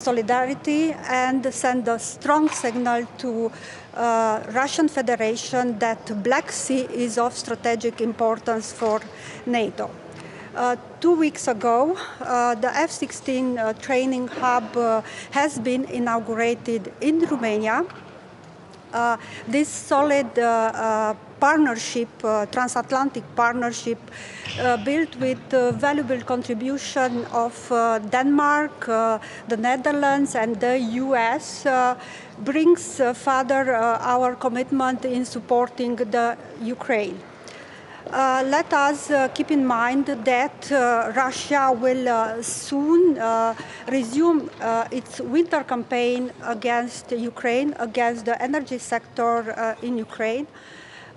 solidarity and send a strong signal to Russian Federation that Black Sea is of strategic importance for NATO. 2 weeks ago, the F-16 training hub has been inaugurated in Romania. This solid partnership, transatlantic partnership, built with valuable contribution of Denmark, the Netherlands, and the US, brings further our commitment in supporting the Ukraine. Let us keep in mind that Russia will soon resume its winter campaign against Ukraine, against the energy sector in Ukraine.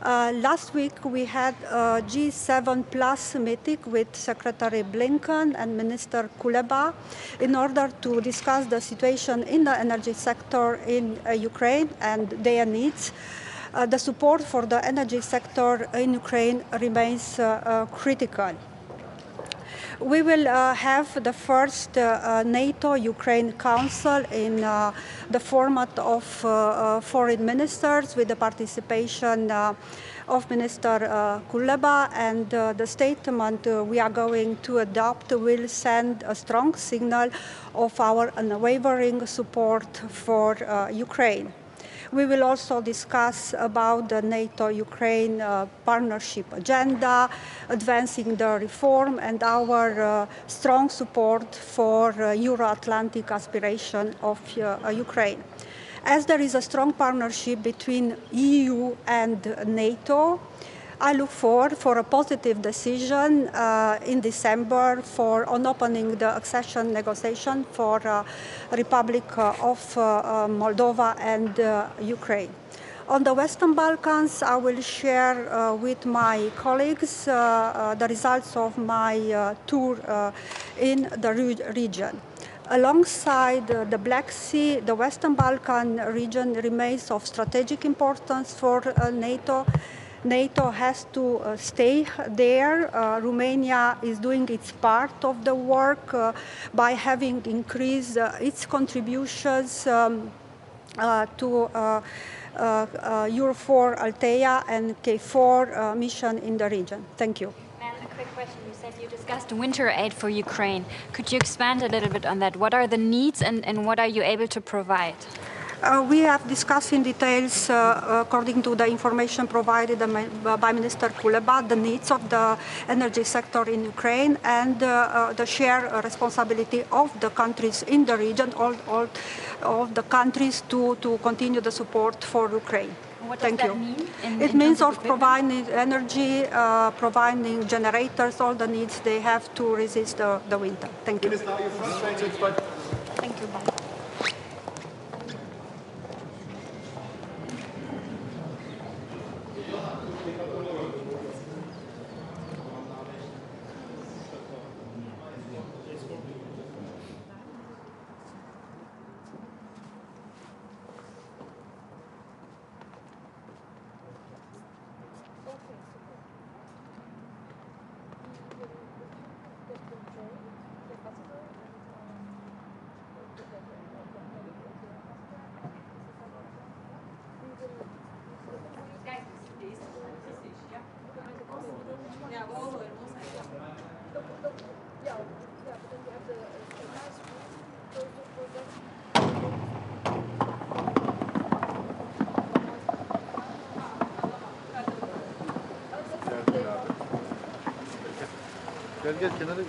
Last week we had a G7 plus meeting with Secretary Blinken and Minister Kuleba in order to discuss the situation in the energy sector in Ukraine and their needs. The support for the energy sector in Ukraine remains critical. We will have the first NATO-Ukraine Council in the format of foreign ministers with the participation of Minister Kuleba, and the statement we are going to adopt will send a strong signal of our unwavering support for Ukraine. We will also discuss about the NATO-Ukraine partnership agenda, advancing the reform, and our strong support for Euro-Atlantic aspiration of Ukraine. As there is a strong partnership between EU and NATO, I look forward for a positive decision in December on opening the accession negotiation for Republic of Moldova and Ukraine. On the Western Balkans, I will share with my colleagues the results of my tour in the region. Alongside the Black Sea, the Western Balkan region remains of strategic importance for NATO. NATO has to stay there. Romania is doing its part of the work by having increased its contributions to Euro4 Althea and K4 mission in the region. Thank you. Ma'am, a quick question. You said you discussed winter aid for Ukraine. Could you expand a little bit on that? What are the needs and what are you able to provide? We have discussed in details, according to the information provided by Minister Kuleba, the needs of the energy sector in Ukraine and the shared responsibility of the countries in the region, all of the countries to continue the support for Ukraine. What does that mean? It means of providing energy, providing generators, all the needs they have to resist the winter. Thank you. Thank you. Gel kenara gel.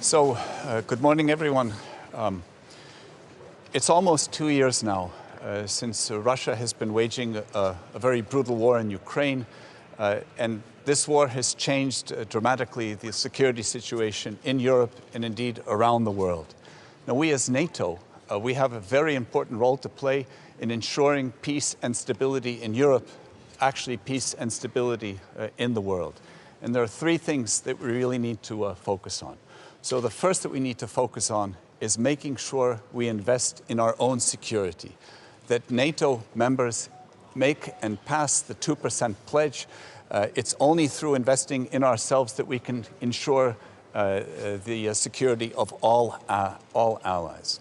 So, good morning, everyone. It's almost 2 years now since Russia has been waging a very brutal war in Ukraine, and this war has changed dramatically the security situation in Europe and indeed around the world. Now, we as NATO, we have a very important role to play in ensuring peace and stability in Europe, actually peace and stability in the world. And there are three things that we really need to focus on. So the first that we need to focus on is making sure we invest in our own security, that NATO members make and pass the 2% pledge. It's only through investing in ourselves that we can ensure the security of all allies.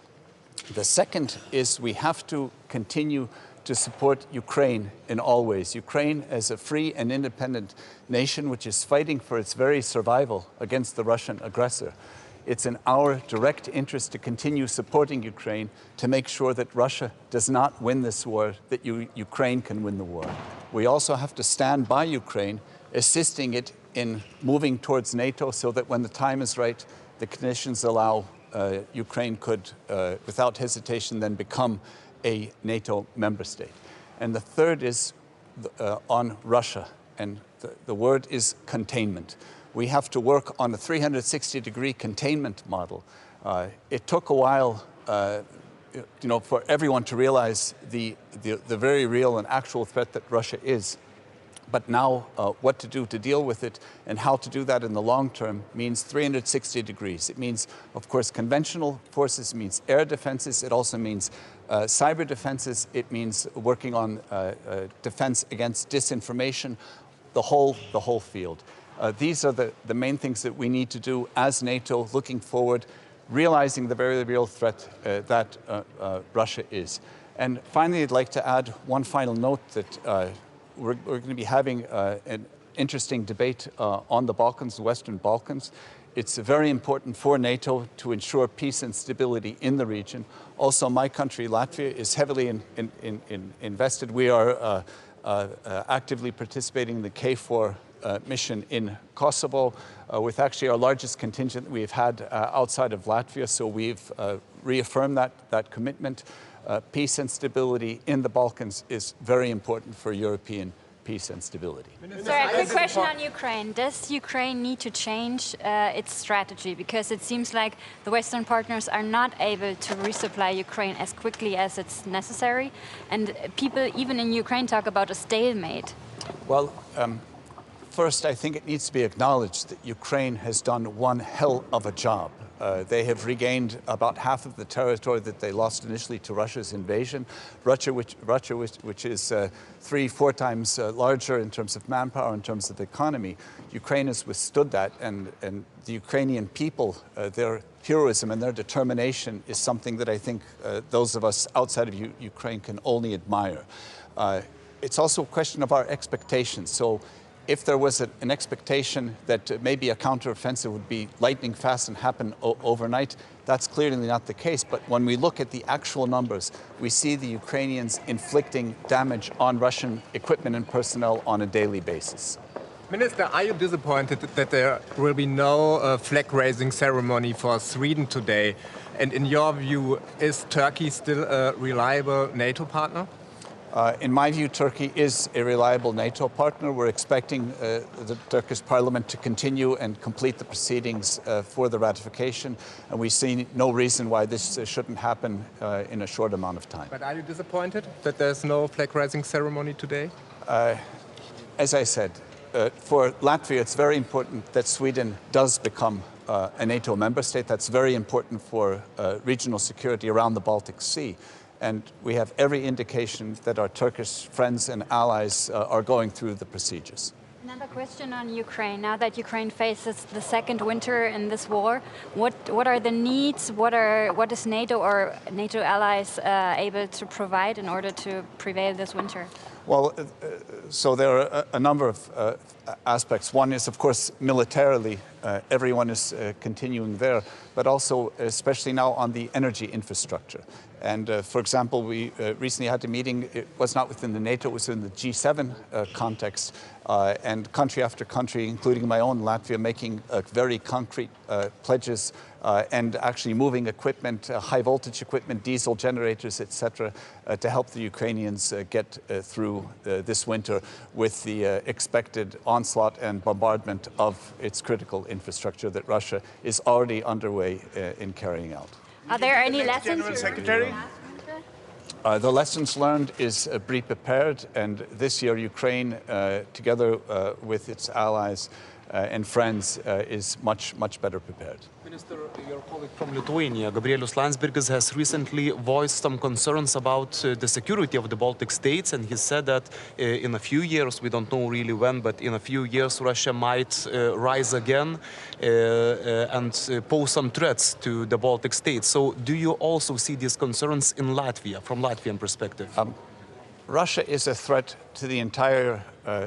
The second is we have to continue to support Ukraine in all ways. Ukraine as a free and independent nation which is fighting for its very survival against the Russian aggressor. It's in our direct interest to continue supporting Ukraine to make sure that Russia does not win this war, that Ukraine can win the war. We also have to stand by Ukraine, assisting it in moving towards NATO so that when the time is right, the conditions allow, Ukraine could, without hesitation, then become a NATO member state. And the third is on Russia, and the word is containment. We have to work on a 360-degree containment model. It took a while, for everyone to realize the very real and actual threat that Russia is. But now what to do to deal with it and how to do that in the long term means 360 degrees. It means, of course, conventional forces, it means air defenses, it also means cyber defenses, it means working on defense against disinformation, the whole field. These are the main things that we need to do as NATO looking forward, realizing the very real threat that Russia is. And finally, I'd like to add one final note that we're going to be having an interesting debate on the Balkans, the Western Balkans. It's very important for NATO to ensure peace and stability in the region. Also, my country, Latvia, is heavily invested. We are actively participating in the KFOR mission in Kosovo, with actually our largest contingent we've had outside of Latvia. So we've reaffirmed that commitment. Peace and stability in the Balkans is very important for European peace and stability. Sorry, a quick question on Ukraine. Does Ukraine need to change its strategy? Because it seems like the Western partners are not able to resupply Ukraine as quickly as it's necessary. And people, even in Ukraine, talk about a stalemate. Well, first, I think it needs to be acknowledged that Ukraine has done one hell of a job. They have regained about half of the territory that they lost initially to Russia's invasion. Russia, which is 3-4 times larger in terms of manpower, in terms of economy. Ukraine has withstood that, and the Ukrainian people, their heroism and their determination is something that I think those of us outside of Ukraine can only admire. It's also a question of our expectations. So if there was an expectation that maybe a counteroffensive would be lightning fast and happen overnight, that's clearly not the case. But when we look at the actual numbers, we see the Ukrainians inflicting damage on Russian equipment and personnel on a daily basis. Minister, are you disappointed that there will be no flag-raising ceremony for Sweden today? And in your view, is Turkey still a reliable NATO partner? In my view, Turkey is a reliable NATO partner. We're expecting the Turkish parliament to continue and complete the proceedings for the ratification, and we see no reason why this shouldn't happen in a short amount of time. But are you disappointed that there's no flag-raising ceremony today? As I said, for Latvia, it's very important that Sweden does become a NATO member state. That's very important for regional security around the Baltic Sea. And we have every indication that our Turkish friends and allies are going through the procedures. Another question on Ukraine. Now that Ukraine faces the second winter in this war, what are the needs? What is NATO or NATO allies able to provide in order to prevail this winter? Well, so there are a number of aspects. One is, of course, militarily, everyone is continuing there, but also especially now on the energy infrastructure. And for example, we recently had a meeting, it was not within the NATO, it was in the G7 context, and country after country, including my own Latvia, making very concrete pledges and actually moving equipment, high voltage equipment, diesel generators, etc., to help the Ukrainians get through this winter winter with the expected onslaught and bombardment of its critical infrastructure that Russia is already underway in carrying out. Are there any lessons? General Secretary? The lessons learned is be prepared, and this year Ukraine, together with its allies and friends, is much better prepared. Minister, your colleague from Lithuania, Gabrielius Landsbergis, has recently voiced some concerns about the security of the Baltic states, and he said that in a few years, we don't know really when, but in a few years Russia might rise again and pose some threats to the Baltic states. So do you also see these concerns in Latvia, from Latvian perspective? Russia is a threat to the entire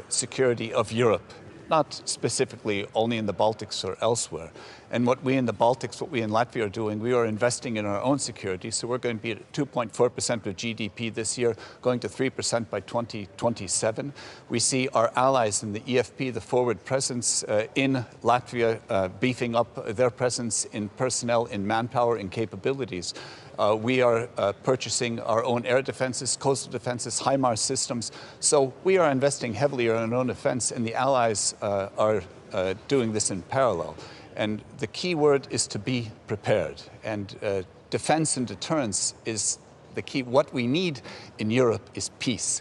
security of Europe, not specifically only in the Baltics or elsewhere. And what we in the Baltics, what we in Latvia are doing, we are investing in our own security. So we're going to be at 2.4% of GDP this year, going to 3% by 2027. We see our allies in the EFP, the forward presence in Latvia, beefing up their presence in personnel, in manpower, in capabilities. We are purchasing our own air defenses, coastal defenses, HIMARS systems. So we are investing heavily in our own defense, and the allies are doing this in parallel. And the key word is to be prepared. And defense and deterrence is the key. What we need in Europe is peace.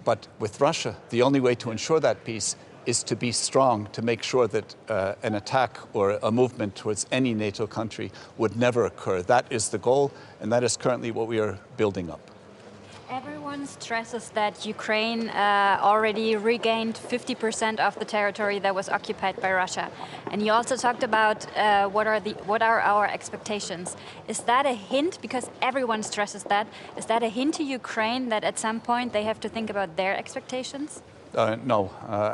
But with Russia, the only way to ensure that peace is to be strong, to make sure that an attack or a movement towards any NATO country would never occur. That is the goal, and that is currently what we are building up. Everyone stresses that Ukraine already regained 50% of the territory that was occupied by Russia. And you also talked about what are our expectations. Is that a hint, because everyone stresses that, is that a hint to Ukraine that at some point they have to think about their expectations? No,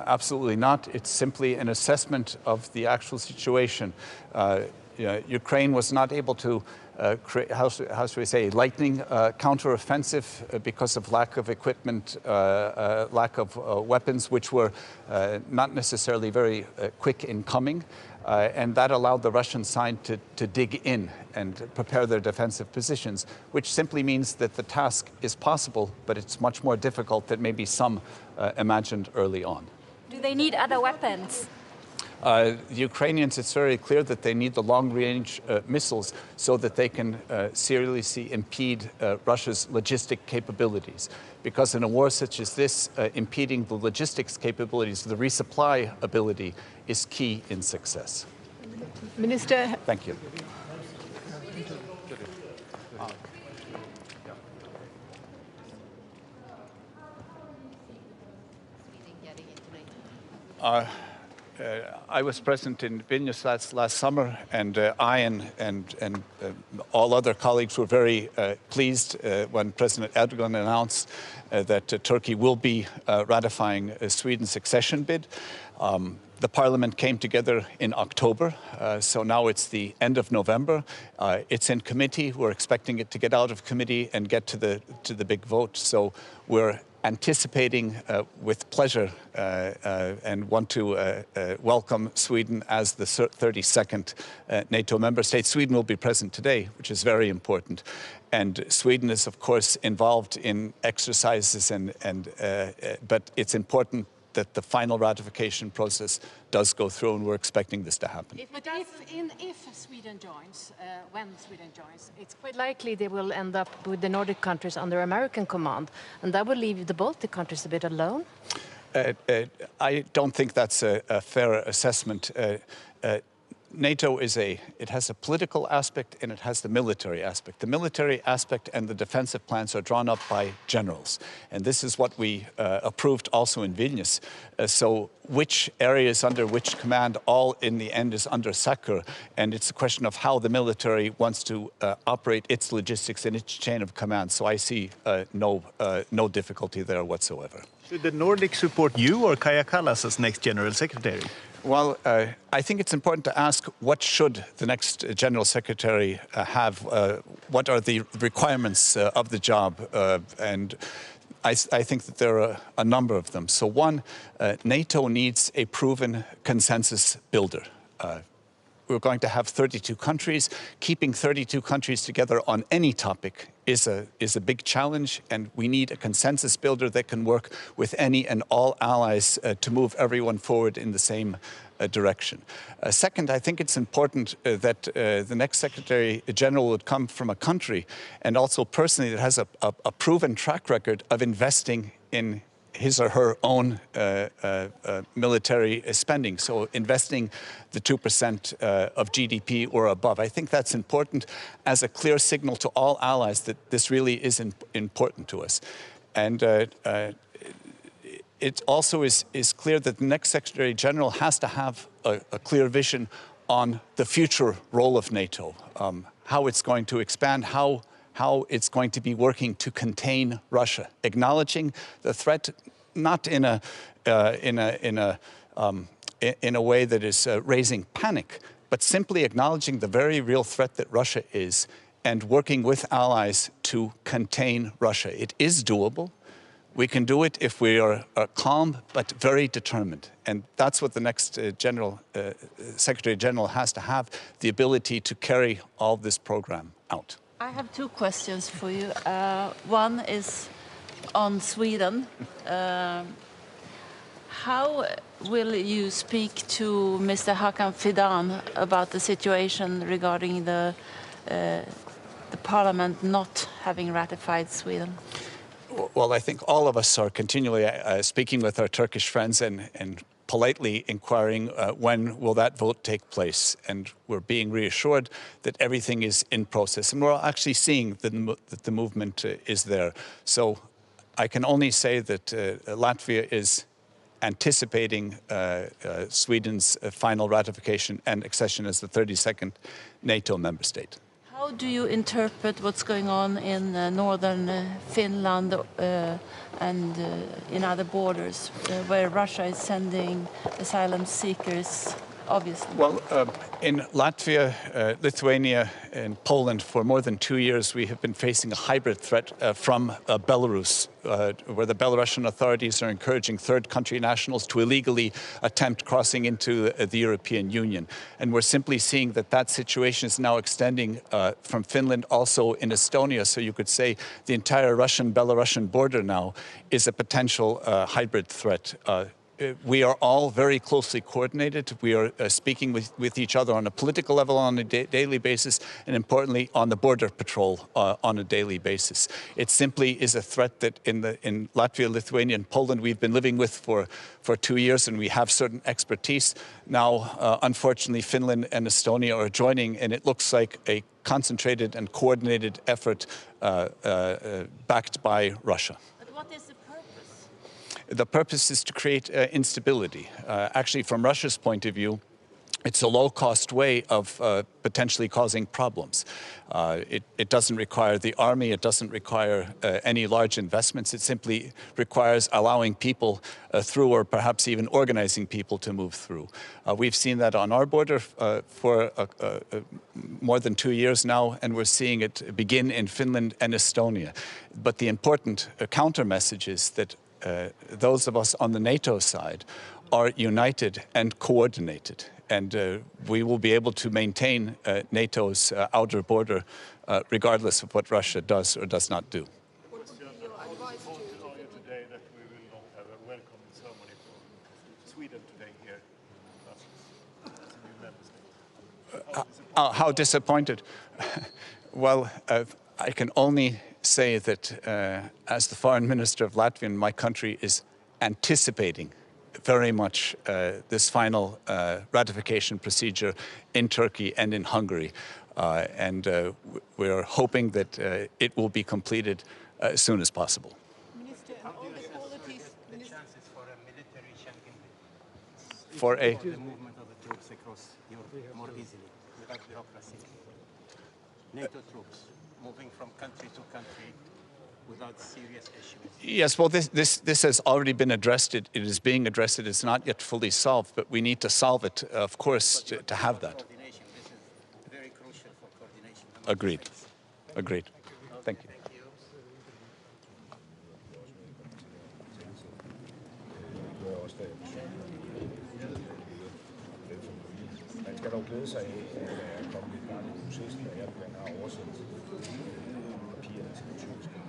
absolutely not. It's simply an assessment of the actual situation. Ukraine was not able to create, how should we say, lightning counteroffensive because of lack of equipment, lack of weapons, which were not necessarily very quick in coming. And that allowed the Russian side to dig in and prepare their defensive positions, which simply means that the task is possible, but it's much more difficult than maybe some imagined early on. Do they need other weapons? The Ukrainians, it's very clear that they need the long-range missiles so that they can seriously impede Russia's logistic capabilities. Because in a war such as this, impeding the logistics capabilities, the resupply ability, is key in success. Minister. Thank you. I was present in Vilnius last summer, and I and all other colleagues were very pleased when President Erdogan announced that Turkey will be ratifying Sweden's accession bid. The Parliament came together in October, so now it's the end of November. It's in committee. We're expecting it to get out of committee and get to the big vote. So we're anticipating with pleasure and want to welcome Sweden as the 32nd NATO member state. Sweden will be present today, which is very important. And Sweden is, of course, involved in exercises, but it's important that the final ratification process does go through, and we're expecting this to happen. If Sweden joins, when Sweden joins, it's quite likely they will end up with the Nordic countries under American command, and that will leave the Baltic countries a bit alone? I don't think that's a fair assessment. NATO it has a political aspect and it has the military aspect. The military aspect and the defensive plans are drawn up by generals. And this is what we approved also in Vilnius. So which areas under which command, all in the end is under SACEUR. And it's a question of how the military wants to operate its logistics and its chain of command. So I see no difficulty there whatsoever. Should the Nordics support you or Kaja Kallas as next General Secretary? Well, I think it's important to ask what should the next General Secretary have? What are the requirements of the job? And I think that there are a number of them. So one, NATO needs a proven consensus builder. we're going to have 32 countries. Keeping 32 countries together on any topic is a big challenge, and we need a consensus builder that can work with any and all allies to move everyone forward in the same direction. Second, I think it's important that the next Secretary General would come from a country, and also personally, that has a proven track record of investing in his or her own military spending, so investing the 2% of GDP or above. I think that's important as a clear signal to all allies that this really is important to us. And it also is clear that the next Secretary General has to have a clear vision on the future role of NATO, how it's going to expand, how it's going to be working to contain Russia, acknowledging the threat not in a way that is raising panic, but simply acknowledging the very real threat that Russia is and working with allies to contain Russia. It is doable. We can do it if we are calm but very determined. And that's what the next Secretary General has to have, the ability to carry all this program out. I have two questions for you. One is on Sweden. How will you speak to Mr. Hakan Fidan about the situation regarding the Parliament not having ratified Sweden? Well, I think all of us are continually speaking with our Turkish friends and politely inquiring when will that vote take place. And we're being reassured that everything is in process. And we're actually seeing that the movement is there. So I can only say that Latvia is anticipating Sweden's final ratification and accession as the 32nd NATO member state. How do you interpret what's going on in northern Finland and in other borders where Russia is sending asylum seekers, obviously? Well, in Latvia, Lithuania, and Poland, for more than 2 years, we have been facing a hybrid threat from Belarus, where the Belarusian authorities are encouraging third country nationals to illegally attempt crossing into the European Union. And we're simply seeing that that situation is now extending from Finland also in Estonia. So you could say the entire Russian-Belarusian border now is a potential hybrid threat. We are all very closely coordinated. We are speaking with each other on a political level on a daily basis, and importantly, on the border patrol on a daily basis. It simply is a threat that in Latvia, Lithuania, and Poland we've been living with for 2 years, and we have certain expertise. Now, unfortunately, Finland and Estonia are joining, and it looks like a concentrated and coordinated effort backed by Russia. The purpose is to create instability. Actually, from Russia's point of view, it's a low-cost way of potentially causing problems. It doesn't require the army, it doesn't require any large investments. It simply requires allowing people through, or perhaps even organizing people to move through. We've seen that on our border for more than 2 years now, and we're seeing it begin in Finland and Estonia. But the important counter message is that those of us on the NATO side are united and coordinated, and we will be able to maintain NATO's outer border regardless of what Russia does or does not do. Today that we will not have a welcoming ceremony for Sweden today here in Brussels. How disappointed. Well, I can only say that as the foreign minister of Latvia, my country is anticipating very much this final ratification procedure in Turkey and in Hungary. And we're hoping that it will be completed as soon as possible. Minister, all the qualities... The chances for a military Schengen for a the movement of the troops across Europe more easily, without bureaucracy. NATO troops moving from country to country without serious issues. Yes, well, this has already been addressed. It is being addressed. It is not yet fully solved, but we need to solve it, of course, to have that. Coordination. This is very crucial for coordination. Agreed. Agreed. Thank you. Thank you. kan dog glæde sig af, at der er kommet et gang i processen, og Erdogan har oversendt papirerne til det tyrkiske.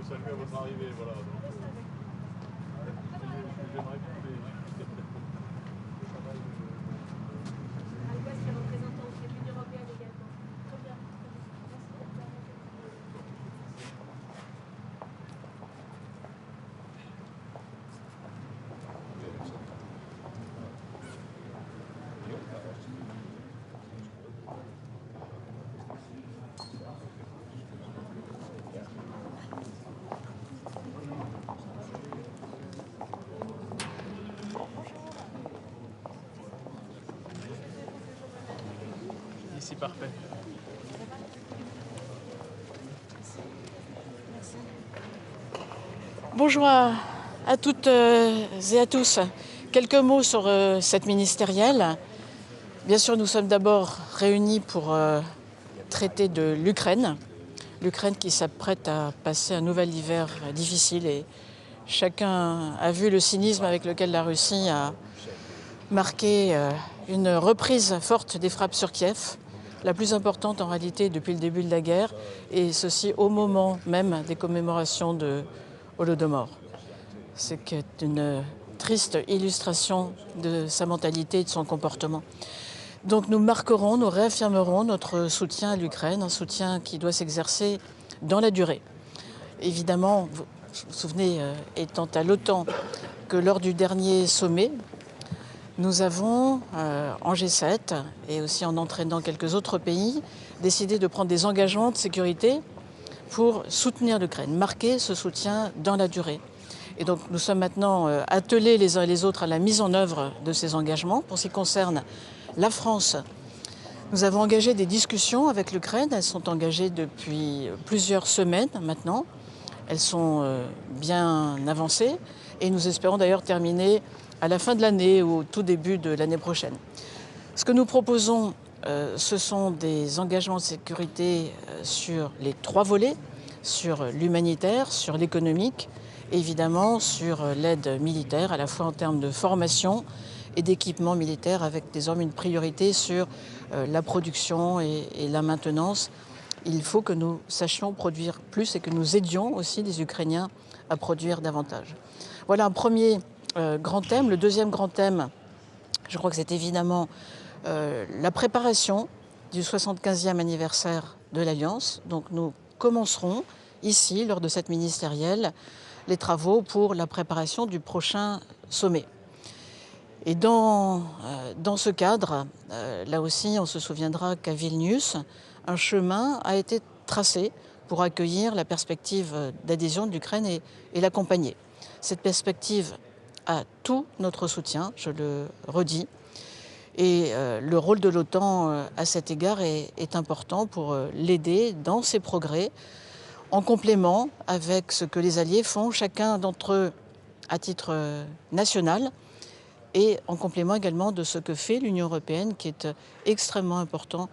saluer à votre arrivée, voilà. J'aimerais bien ici, parfait. Bonjour à toutes et à tous. Quelques mots sur cette ministérielle. Bien sûr, nous sommes d'abord réunis pour traiter de l'Ukraine. L'Ukraine qui s'apprête à passer un nouvel hiver difficile et chacun a vu le cynisme avec lequel la Russie a marqué une reprise forte des frappes sur Kiev, la plus importante en réalité depuis le début de la guerre, et ceci au moment même des commémorations de Holodomor. C'est une triste illustration de sa mentalité et de son comportement. Donc nous marquerons, nous réaffirmerons notre soutien à l'Ukraine, un soutien qui doit s'exercer dans la durée. Évidemment, vous vous souvenez, étant à l'OTAN, que lors du dernier sommet, nous avons, en G7 et aussi en entraînant quelques autres pays, décidé de prendre des engagements de sécurité pour soutenir l'Ukraine, marquer ce soutien dans la durée. Et donc nous sommes maintenant attelés les uns et les autres à la mise en œuvre de ces engagements. Pour ce qui concerne la France, nous avons engagé des discussions avec l'Ukraine. Elles sont engagées depuis plusieurs semaines maintenant. Elles sont bien avancées et nous espérons d'ailleurs terminer à la fin de l'année ou au tout début de l'année prochaine. Ce que nous proposons, ce sont des engagements de sécurité sur les 3 volets, sur l'humanitaire, sur l'économique, et évidemment sur l'aide militaire, à la fois en termes de formation et d'équipement militaire, avec désormais une priorité sur la production et la maintenance. Il faut que nous sachions produire plus et que nous aidions aussi les Ukrainiens à produire davantage. Voilà un premier grand thème. Le deuxième grand thème, je crois que c'est évidemment la préparation du 75e anniversaire de l'Alliance. Donc nous commencerons ici, lors de cette ministérielle, les travaux pour la préparation du prochain sommet. Et dans ce cadre, là aussi, on se souviendra qu'à Vilnius, un chemin a été tracé pour accueillir la perspective d'adhésion de l'Ukraine et l'accompagner. Cette perspective a tout notre soutien, je le redis, et le rôle de l'OTAN à cet égard est important pour l'aider dans ses progrès, en complément avec ce que les alliés font, chacun d'entre eux à titre national, et en complément également de ce que fait l'Union européenne, qui est extrêmement important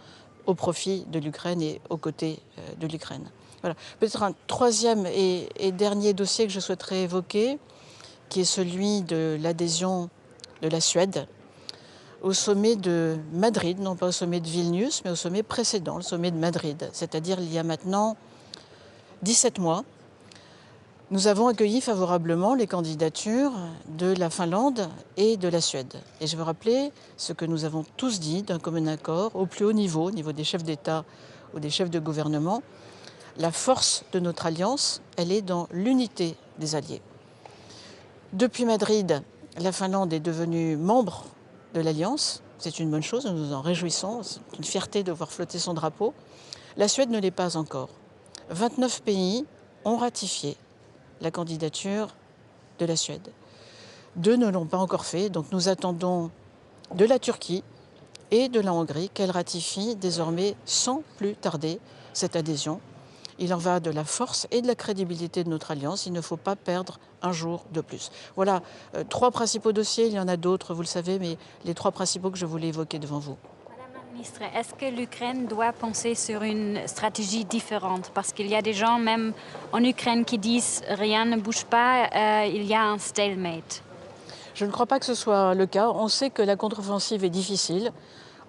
au profit de l'Ukraine et aux côtés de l'Ukraine. Voilà. Peut-être un troisième et dernier dossier que je souhaiterais évoquer, qui est celui de l'adhésion de la Suède au sommet de Madrid, non pas au sommet de Vilnius, mais au sommet précédent, le sommet de Madrid, c'est-à-dire il y a maintenant 17 mois. Nous avons accueilli favorablement les candidatures de la Finlande et de la Suède. Et je veux rappeler ce que nous avons tous dit d'un commun accord au plus haut niveau des chefs d'État ou des chefs de gouvernement. La force de notre alliance, elle est dans l'unité des alliés. Depuis Madrid, la Finlande est devenue membre de l'Alliance. C'est une bonne chose, nous nous en réjouissons. C'est une fierté de voir flotter son drapeau. La Suède ne l'est pas encore. 29 pays ont ratifié la candidature de la Suède. 2 ne l'ont pas encore fait, donc nous attendons de la Turquie et de la Hongrie qu'elles ratifient désormais sans plus tarder cette adhésion. Il en va de la force et de la crédibilité de notre alliance. Il ne faut pas perdre un jour de plus. Voilà 3 principaux dossiers, il y en a d'autres, vous le savez, mais les 3 principaux que je voulais évoquer devant vous. Ministre, est-ce que l'Ukraine doit penser sur une stratégie différente? Parce qu'il y a des gens, même en Ukraine, qui disent rien ne bouge pas, il y a un stalemate. Je ne crois pas que ce soit le cas. On sait que la contre-offensive est difficile.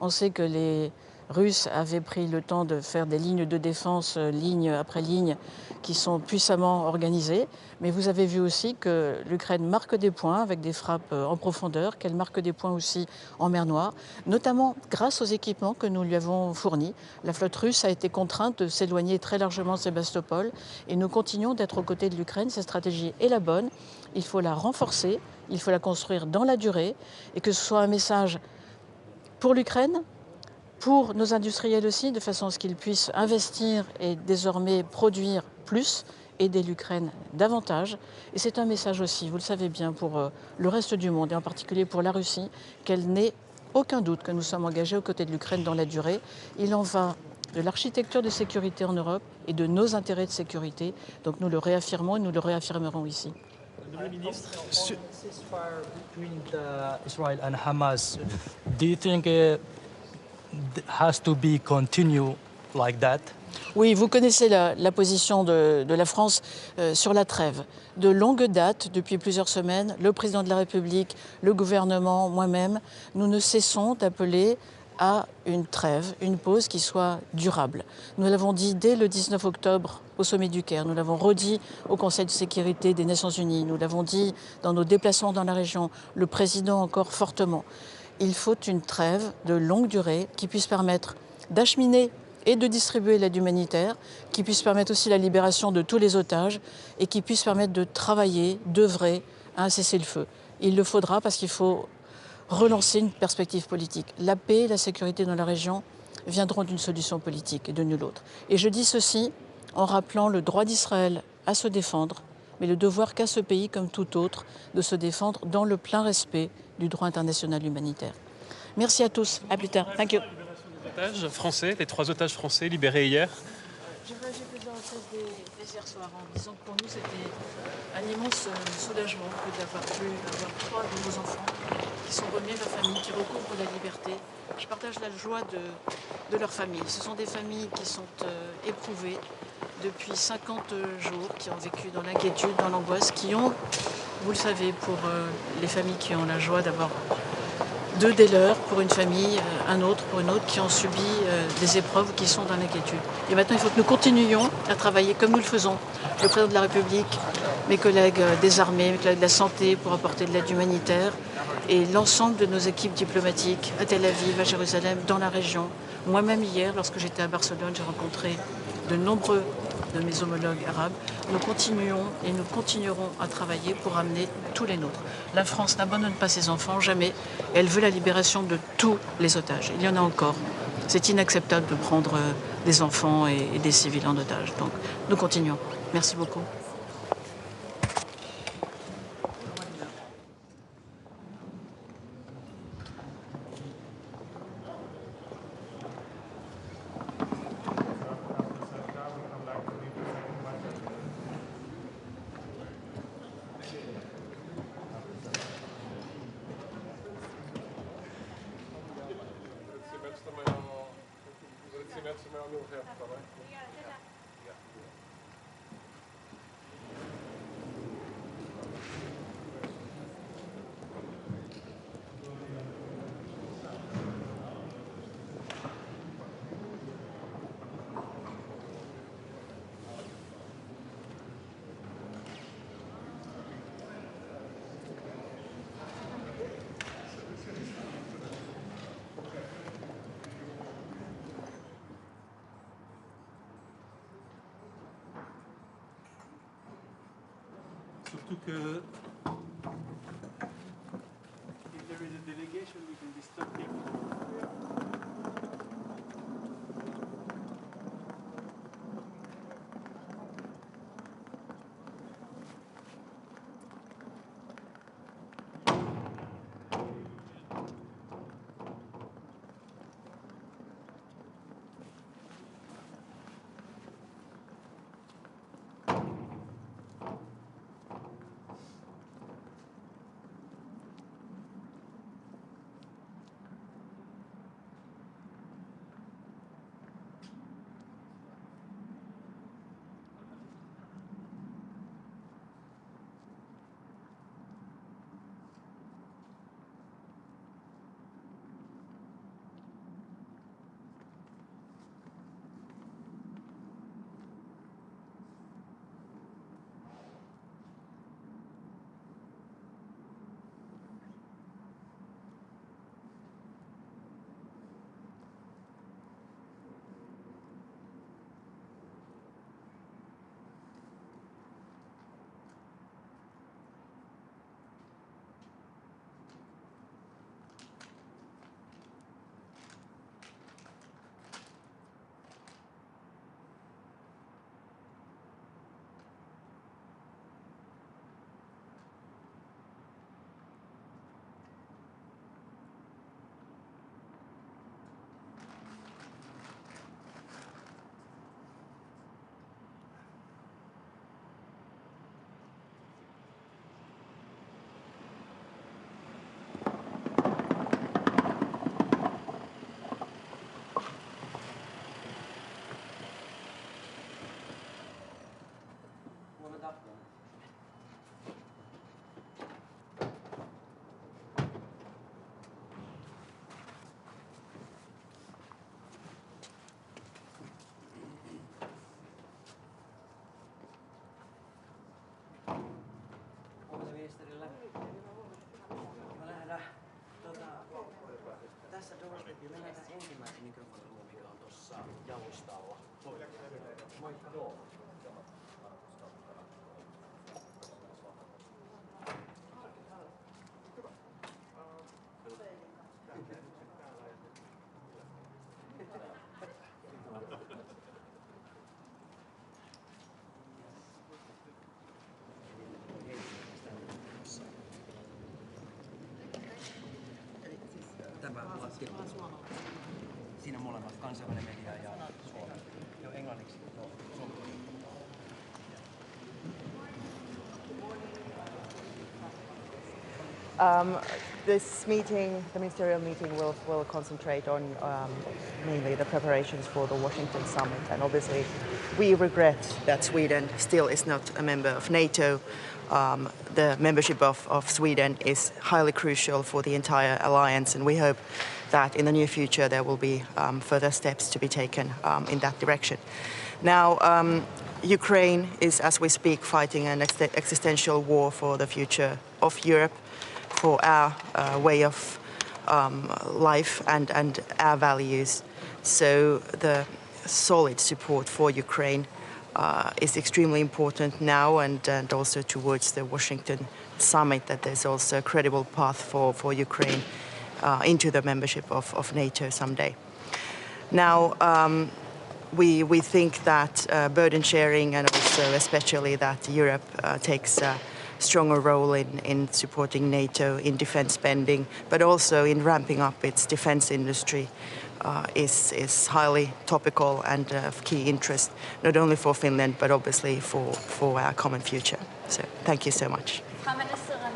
On sait que les Russes avaient pris le temps de faire des lignes de défense, ligne après ligne, qui sont puissamment organisées. Mais vous avez vu aussi que l'Ukraine marque des points avec des frappes en profondeur, qu'elle marque des points aussi en mer Noire, notamment grâce aux équipements que nous lui avons fournis. La flotte russe a été contrainte de s'éloigner très largement de Sébastopol et nous continuons d'être aux côtés de l'Ukraine. Cette stratégie est la bonne, il faut la renforcer, il faut la construire dans la durée et que ce soit un message pour l'Ukraine, pour nos industriels aussi, de façon à ce qu'ils puissent investir et désormais produire plus, aider l'Ukraine davantage. Et c'est un message aussi, vous le savez bien, pour le reste du monde, et en particulier pour la Russie, qu'elle n'ait aucun doute que nous sommes engagés aux côtés de l'Ukraine dans la durée. Il en va de l'architecture de sécurité en Europe et de nos intérêts de sécurité. Donc nous le réaffirmons et nous le réaffirmerons ici. Madame la ministre, between Israel and Hamas, do you think has to be continue like that? Oui, vous connaissez la position de la France sur la trêve. De longue date, depuis plusieurs semaines, le président de la République, le gouvernement, moi-même, nous ne cessons d'appeler à une trêve, une pause qui soit durable. Nous l'avons dit dès le 19 octobre au sommet du Caire, nous l'avons redit au Conseil de sécurité des Nations Unies, nous l'avons dit dans nos déplacements dans la région, le président encore fortement. Il faut une trêve de longue durée qui puisse permettre d'acheminer et de distribuer l'aide humanitaire, qui puisse permettre aussi la libération de tous les otages et qui puisse permettre de travailler, d'œuvrer à un cessez-le-feu. Il le faudra parce qu'il faut relancer une perspective politique. La paix et la sécurité dans la région viendront d'une solution politique et de nulle autre. Et je dis ceci en rappelant le droit d'Israël à se défendre, mais le devoir qu'a ce pays, comme tout autre, de se défendre dans le plein respect du droit international humanitaire. Merci à tous. À plus tard. Thank you. Les otages français, les 3 otages français libérés hier. J'ai réagi plusieurs reprises dès hier soir en disant que pour nous c'était un immense soulagement d'avoir pu avoir 3 de nos enfants qui sont remis à leur famille, qui recouvrent la liberté. Je partage la joie de leur famille. Ce sont des familles qui sont éprouvées depuis 50 jours, qui ont vécu dans l'inquiétude, dans l'angoisse, qui ont, vous le savez, pour les familles qui ont la joie d'avoir 2 des leurs pour une famille, un autre pour une autre, qui ont subi des épreuves, qui sont dans l'inquiétude. Et maintenant, il faut que nous continuions à travailler comme nous le faisons. Le président de la République, mes collègues des armées, mes collègues de la santé pour apporter de l'aide humanitaire et l'ensemble de nos équipes diplomatiques à Tel Aviv, à Jérusalem, dans la région. Moi-même hier, lorsque j'étais à Barcelone, j'ai rencontré de nombreux de mes homologues arabes. Nous continuons et nous continuerons à travailler pour amener tous les nôtres. La France n'abandonne pas ses enfants, jamais. Elle veut la libération de tous les otages. Il y en a encore. C'est inacceptable de prendre des enfants et des civils en otage. Donc nous continuons. Merci beaucoup. Surtout que if there is a delegation, we can be stopping. Siinä molemmat kansainvälinen media ja Suomi. Jo englanniksi. This meeting, the ministerial meeting, will concentrate on mainly the preparations for the Washington summit. And obviously, we regret that Sweden still is not a member of NATO. The membership of Sweden is highly crucial for the entire alliance, and we hope that in the near future there will be further steps to be taken in that direction. Now, Ukraine is, as we speak, fighting an existential war for the future of Europe, for our way of life and our values. So the solid support for Ukraine is extremely important now and also towards the Washington summit, that there's also a credible path for Ukraine into the membership of NATO someday. Now, we think that burden sharing, and also especially that Europe takes a stronger role in supporting NATO in defense spending, but also in ramping up its defense industry, is highly topical and of key interest, not only for Finland, but obviously for our common future. So thank you so much. Frau Ministerin,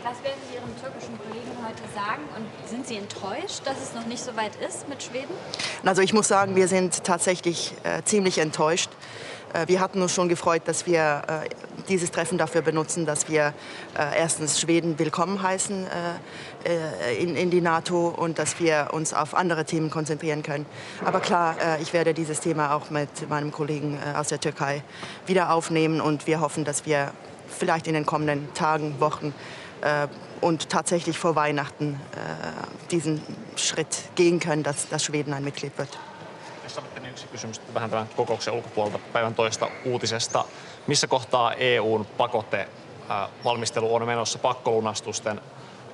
was werden Sie Ihren türkischen Kollegen heute sagen? Und sind Sie enttäuscht, dass es noch nicht so weit ist mit Schweden? Also ich muss sagen, wir sind tatsächlich ziemlich enttäuscht. Wir hatten uns schon gefreut, dass wir dieses Treffen dafür benutzen, dass wir erstens Schweden willkommen heißen in die NATO und dass wir uns auf andere Themen konzentrieren können. Aber klar, ich werde dieses Thema auch mit meinem Kollegen aus der Türkei wieder aufnehmen und wir hoffen, dass wir vielleicht in den kommenden Tagen, Wochen und tatsächlich vor Weihnachten diesen Schritt gehen können, dass Schweden ein Mitglied wird. Sitten yksi kysymys vähän tämän kokouksen ulkopuolelta päivän toista uutisesta. Missä kohtaa EUn pakotevalmistelu on menossa pakkolunastusten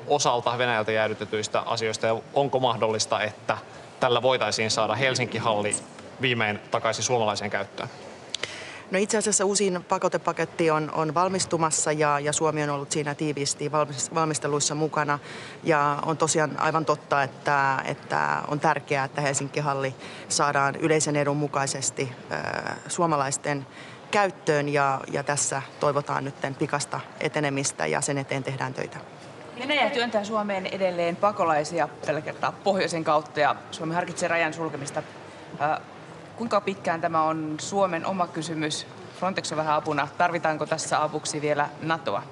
osalta Venäjältä jäädytetyistä asioista? Ja onko mahdollista, että tällä voitaisiin saada Helsinki-halli viimein takaisin suomalaiseen käyttöön? No itse asiassa uusin pakotepaketti on valmistumassa ja Suomi on ollut siinä tiiviisti valmisteluissa mukana. Ja on tosiaan aivan totta, että on tärkeää, että Helsinki-halli saadaan yleisen edun mukaisesti suomalaisten käyttöön ja tässä toivotaan nyt pikasta etenemistä ja sen eteen tehdään töitä. Venäjä työntää Suomeen edelleen pakolaisia tällä kertaa pohjoisen kautta ja Suomi harkitsee rajan sulkemista. Kuinka pitkään tämä on Suomen oma kysymys? Frontex on vähän apuna. Tarvitaanko tässä avuksi vielä NATOa?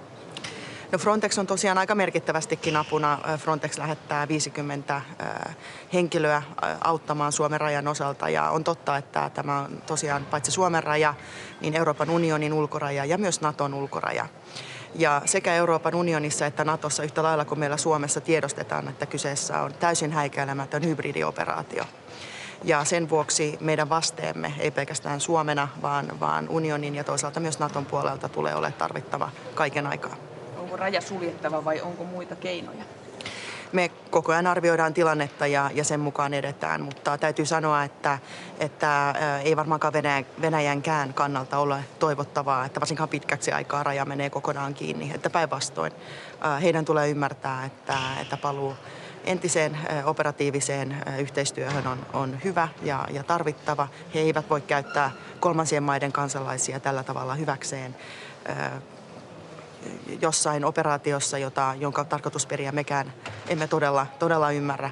No Frontex on tosiaan aika merkittävästikin apuna. Frontex lähettää 50 henkilöä auttamaan Suomen rajan osalta. Ja on totta, että tämä on tosiaan paitsi Suomen raja, niin Euroopan unionin ulkoraja ja myös NATOn ulkoraja. Ja sekä Euroopan unionissa että NATOssa yhtä lailla kuin meillä Suomessa tiedostetaan, että kyseessä on täysin häikäilemätön hybridioperaatio. Ja sen vuoksi meidän vasteemme ei pelkästään Suomena, vaan unionin ja toisaalta myös NATOn puolelta tulee olemaan tarvittava kaiken aikaa. Onko raja suljettava vai onko muita keinoja? Me koko ajan arvioidaan tilannetta ja sen mukaan edetään, mutta täytyy sanoa, että ei varmaankaan Venäjänkään kannalta ole toivottavaa, että varsinkaan pitkäksi aikaa raja menee kokonaan kiinni. Että päinvastoin heidän tulee ymmärtää, että paluu entiseen operatiiviseen yhteistyöhön on hyvä ja tarvittava. He eivät voi käyttää kolmansien maiden kansalaisia tällä tavalla hyväkseen jossain operaatiossa, jonka tarkoitusperiä mekään emme todella ymmärrä.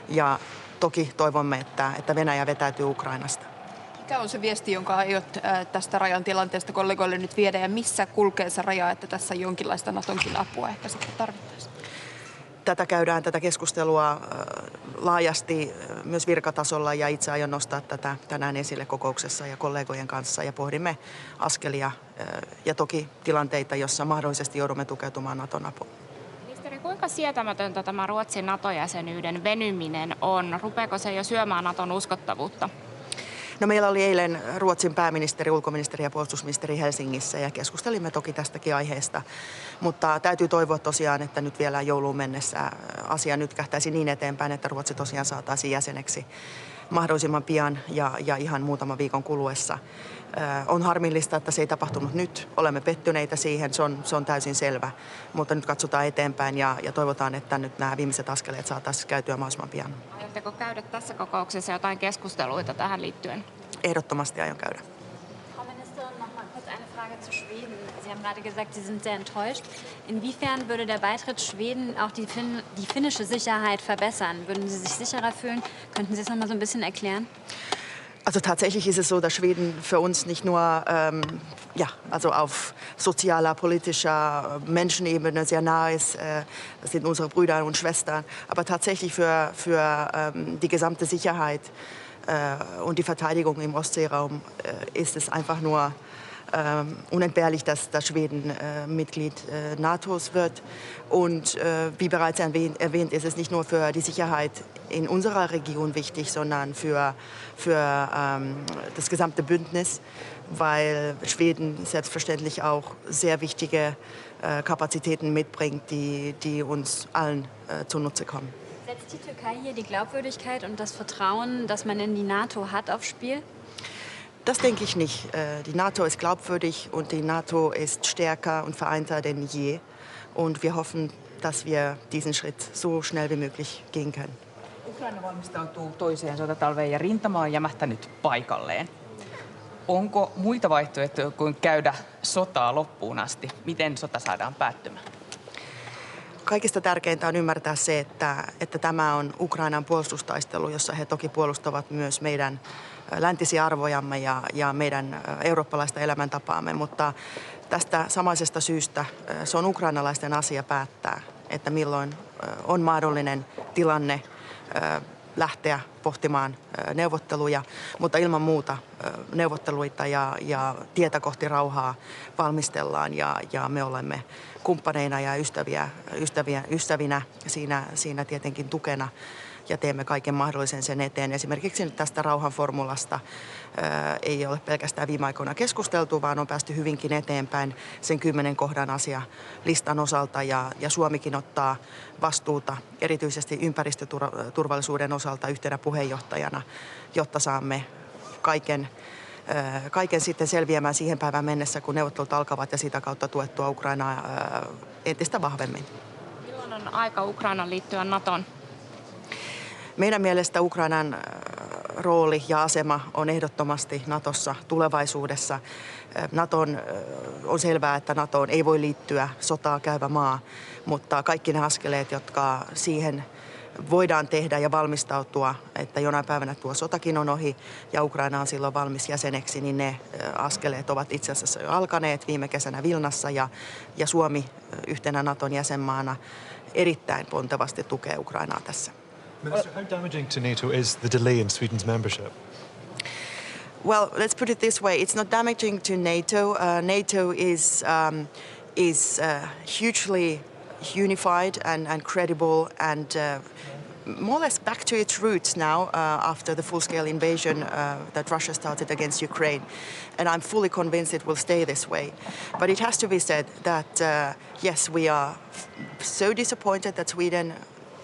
Ja toki toivomme, että Venäjä vetäytyy Ukrainasta. Mikä on se viesti, jonka aiot tästä rajan tilanteesta kollegoille nyt viedä ja missä kulkee se raja, että tässä jonkinlaista NATOnkin apua ehkä sitten tarvittaisiin? Tätä keskustelua laajasti myös virkatasolla ja itse aion nostaa tätä tänään esille kokouksessa ja kollegojen kanssa ja pohdimme askelia ja toki tilanteita, jossa mahdollisesti joudumme tukeutumaan NATOn apuun. Ministeri, kuinka sietämätöntä tämä Ruotsin NATO-jäsenyyden venyminen on? Rupeeko se jo syömään NATOn uskottavuutta? No, meillä oli eilen Ruotsin pääministeri, ulkoministeri ja puolustusministeri Helsingissä ja keskustelimme toki tästäkin aiheesta. Mutta täytyy toivoa tosiaan, että nyt vielä jouluun mennessä asia nyt kähtäisi niin eteenpäin, että Ruotsi tosiaan saataisiin jäseneksi mahdollisimman pian ja ihan muutaman viikon kuluessa. On harmillista, että se ei tapahtunut nyt. Olemme pettyneitä siihen, se on täysin selvä. Mutta nyt katsotaan eteenpäin ja toivotaan, että nyt nämä viimeiset askeleet saataisiin käytyä mahdollisimman pian. Aiotteko käydä tässä kokouksessa jotain keskusteluita tähän liittyen? Ehdottomasti aion käydä. Frau Ministerin, noch mal kurz eine Frage zu Schweden. Sie haben gerade gesagt, Sie sind sehr enttäuscht. Inwiefern würde der Beitritt Schweden auch die finnische Sicherheit verbessern? Würden Sie sich sicherer fühlen? Könnten Sie es noch mal so ein bisschen erklären? Also tatsächlich ist es so, dass Schweden für uns nicht nur also auf sozialer, politischer Menschenebene sehr nah ist. Das sind unsere Brüder und Schwestern. Aber tatsächlich für die gesamte Sicherheit und die Verteidigung im Ostseeraum ist es einfach nur unentbehrlich, dass Schweden Mitglied NATOs wird. Und wie bereits erwähnt, ist es nicht nur für die Sicherheit in unserer Region wichtig, sondern für das gesamte Bündnis, weil Schweden selbstverständlich auch sehr wichtige Kapazitäten mitbringt, die uns allen zunutze kommen. Setzt die Türkei hier die Glaubwürdigkeit und das Vertrauen, das man in die NATO hat, aufs Spiel? Das denke ich nicht. Die NATO ist glaubwürdig und die NATO ist stärker und vereinter denn je. Und wir hoffen, dass wir diesen Schritt so schnell wie möglich gehen können. Ukraina valmistautuu toiseen sotatalveen ja rintama on jämähtänyt paikalleen. Onko muita vaihtoehtoja kuin käydä sotaa loppuun asti? Miten sota saadaan päättymään? Kaikista tärkeintä on ymmärtää se, että tämä on Ukrainan puolustustaistelu, jossa he toki puolustavat myös meidän läntisiä arvojamme ja meidän eurooppalaista elämäntapaamme, mutta tästä samaisesta syystä se on ukrainalaisten asia päättää, että milloin on mahdollinen tilanne lähteä pohtimaan neuvotteluja, mutta ilman muuta neuvotteluita ja tietä kohti rauhaa valmistellaan ja me olemme kumppaneina ja ystävinä siinä tietenkin tukena ja teemme kaiken mahdollisen sen eteen. Esimerkiksi nyt tästä rauhanformulasta ei ole pelkästään viime aikoina keskusteltu, vaan on päästy hyvinkin eteenpäin sen 10 kohdan asialistan osalta ja Suomikin ottaa vastuuta erityisesti ympäristöturvallisuuden osalta yhtenä puheenjohtajana, jotta saamme kaiken sitten selviämään siihen päivään mennessä, kun neuvottelut alkavat ja sitä kautta tuettua Ukrainaa entistä vahvemmin. Milloin on aika Ukrainan liittyä NATOon? Meidän mielestä Ukrainan rooli ja asema on ehdottomasti NATOssa tulevaisuudessa. On selvää, että NATOon ei voi liittyä sotaa käyvä maa, mutta kaikki ne askeleet, jotka siihen voidaan tehdä ja valmistautua, että jonain päivänä tuo sotakin on ohi ja Ukraina on silloin valmis jäseneksi, niin ne askeleet ovat itse asiassa jo alkaneet viime kesänä Vilnassa ja Suomi yhtenä NATOn jäsenmaana erittäin pontevasti tukee Ukrainaa tässä. Minister, how damaging to NATO is the delay in Sweden's membership? Well, let's put it this way. It's not damaging to NATO. NATO is hugely unified and credible and more or less back to its roots now after the full-scale invasion that Russia started against Ukraine. And I'm fully convinced it will stay this way. But it has to be said that, yes, we are so disappointed that Sweden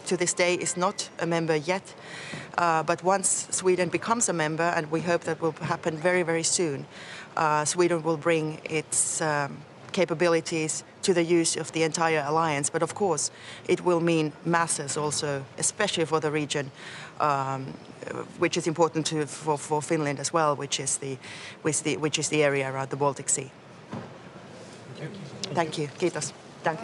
to this day is not a member yet. But once Sweden becomes a member, and we hope that will happen very, very soon, Sweden will bring its capabilities to the use of the entire alliance. But of course, it will mean masses also, especially for the region, which is important for Finland as well, which is the area around the Baltic Sea. Thank you. Kiitos. Danke.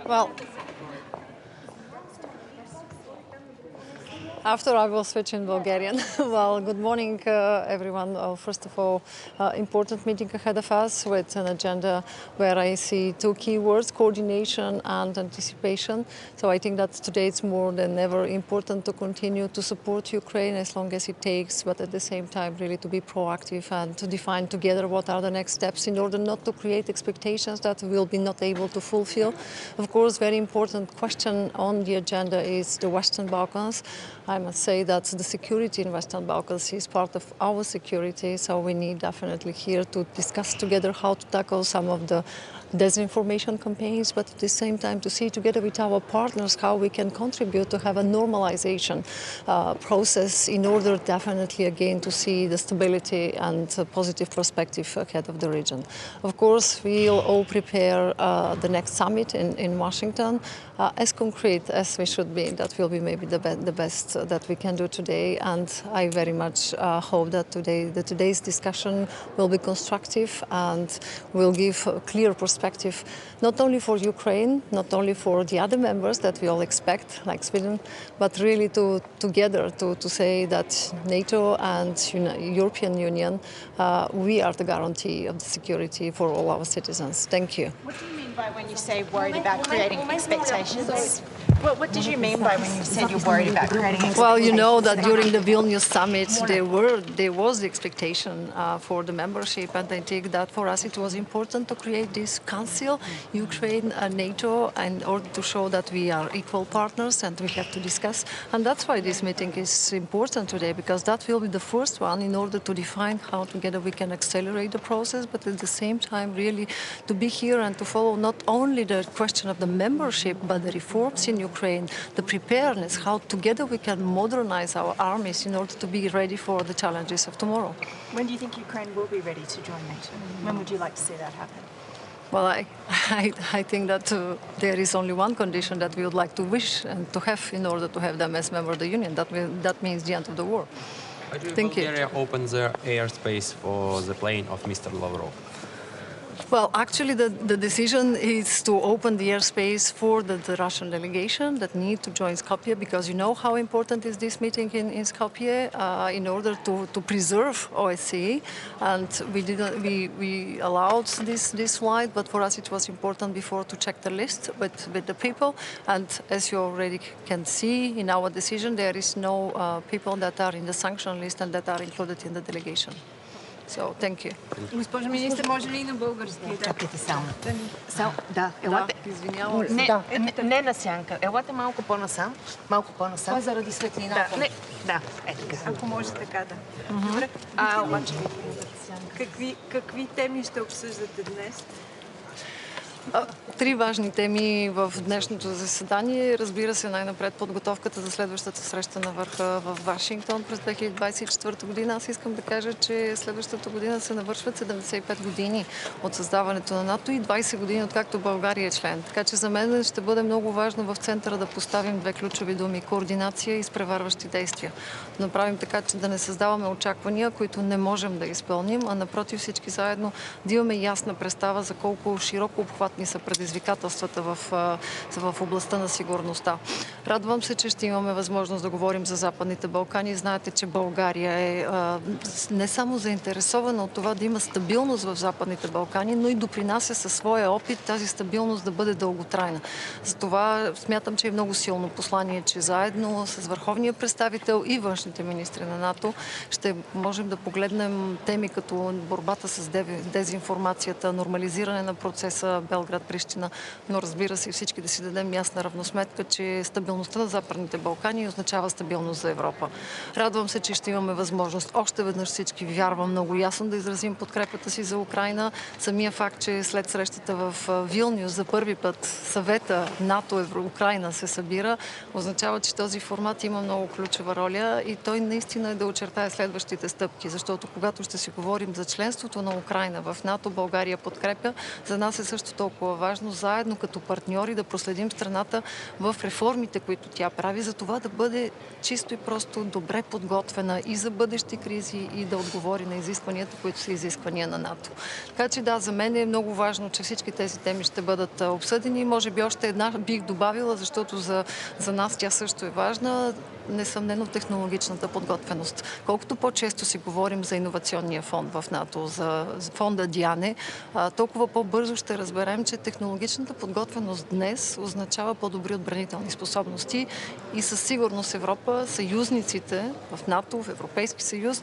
Well, After I will switch in Bulgarian. Well, good morning, everyone. First of all, important meeting ahead of us with an agenda where I see two key words, coordination and anticipation. So I think that today it's more than ever important to continue to support Ukraine as long as it takes, but at the same time really to be proactive and to define together what are the next steps in order not to create expectations that we'll be not able to fulfill. Of course, very important question on the agenda is the Western Balkans. I must say that the security in Western Balkans is part of our security, so we need definitely here to discuss together how to tackle some of the disinformation campaigns, but at the same time to see together with our partners how we can contribute to have a normalization process in order definitely again to see the stability and positive perspective ahead of the region. Of course, we'll all prepare the next summit in Washington as concrete as we should be. That will be maybe the best that we can do today, and I very much hope that today's discussion will be constructive and will give a clear perspective not only for Ukraine, not only for the other members that we all expect, like Sweden, but really together to say that NATO and European Union, we are the guarantee of the security for all our citizens. Thank you. What do you mean by when you say worried about creating expectations? What did you mean by when you said you're worried about creating expectations? Well, you know that during the Vilnius summit there was the expectation for the membership, and I think that for us it was important to create this council, Ukraine and NATO, in order to show that we are equal partners and we have to discuss. And that's why this meeting is important today, because that will be the first one in order to define how together we can accelerate the process, but at the same time really to be here and to follow not only the question of the membership, but the reforms in Ukraine, the preparedness, how together we can modernize our armies in order to be ready for the challenges of tomorrow. When do you think Ukraine will be ready to join NATO? When would you like to see that happen? Well, I think that there is only one condition that we would like to wish and to have in order to have them as member of the Union. That means the end of the war. Thank you. Bulgaria opened their airspace for the plane of Mr. Lavrov? Well, actually, the decision is to open the airspace for the Russian delegation that need to join Skopje, because you know how important is this meeting in Skopje in order to preserve OSCE, and we allowed this flight, but for us it was important before to check the list with the people, and as you already can see in our decision, there is no people that are in the sanction list and that are included in the delegation. So, thank you. Госпожо министър, може ли и на български? Чакайте само. Да, елате. Извинявам. Не на сянка. Елате малко по-насам. Малко по-насам. Това заради светлината. Да, е така. Ако може така, да. Добре. Обаче, какви теми ще обсъждате днес? Три важни теми в днешното заседание. Разбира се, най-напред подготовката за следващата среща на върха в Вашингтон през 2024 година. Аз искам да кажа, че следващата година се навършват 75 години от създаването на НАТО и 20 години откакто България е член. Така че за мен ще бъде много важно в центъра да поставим две ключови думи – координация и изпреварващи действия. Да направим така, че да не създаваме очаквания, които не можем да изпълним, а напротив всички заедно да имаме ясна представа за колко широко обхватни са предизвикателствата в областта на сигурността. Радвам се, че ще имаме възможност да говорим за Западните Балкани. Знаете, че България е не само заинтересована от това да има стабилност в Западните Балкани, но и допринася със своя опит тази стабилност да бъде дълготрайна. Затова смятам, че е много силно послание, че заедно с върховния представител и външните министри на НАТО ще можем да погледнем теми като борбата с дезинформацията, нормализиране на процеса Белград-Прищина, но разбира се всички да си дадем ясна равносметка, че стабилността на Западните Балкани означава стабилност за Европа. Радвам се, че ще имаме възможност още веднъж всички, вярвам много ясно, да изразим подкрепата си за Украйна. Самия факт, че след срещата в Вилниус за първи път съвета НАТО-Украйна се събира, означава, че този формат има много ключова роля и той наистина е да очертае следващите стъпки, защото когато ще си говорим за членството на Украйна в НАТО, България подкрепя, за нас е също толкова важно заедно като партньори да проследим страната в реформите, които тя прави, за това да бъде чисто и просто добре подготвена и за бъдещи кризи и да отговори на изискванията, които са изисквания на НАТО. Така че да, за мен е много важно, че всички тези теми ще бъдат обсъдени. Може би още една бих добавила, защото за нас тя също е важна. несъмнено технологичната подготвеност. Колкото по-често си говорим за иновационния фонд в НАТО, за фонда Диане, толкова по-бързо ще разберем, че технологичната подготвеност днес означава по-добри отбранителни способности и със сигурност Европа, съюзниците в НАТО, в Европейски съюз,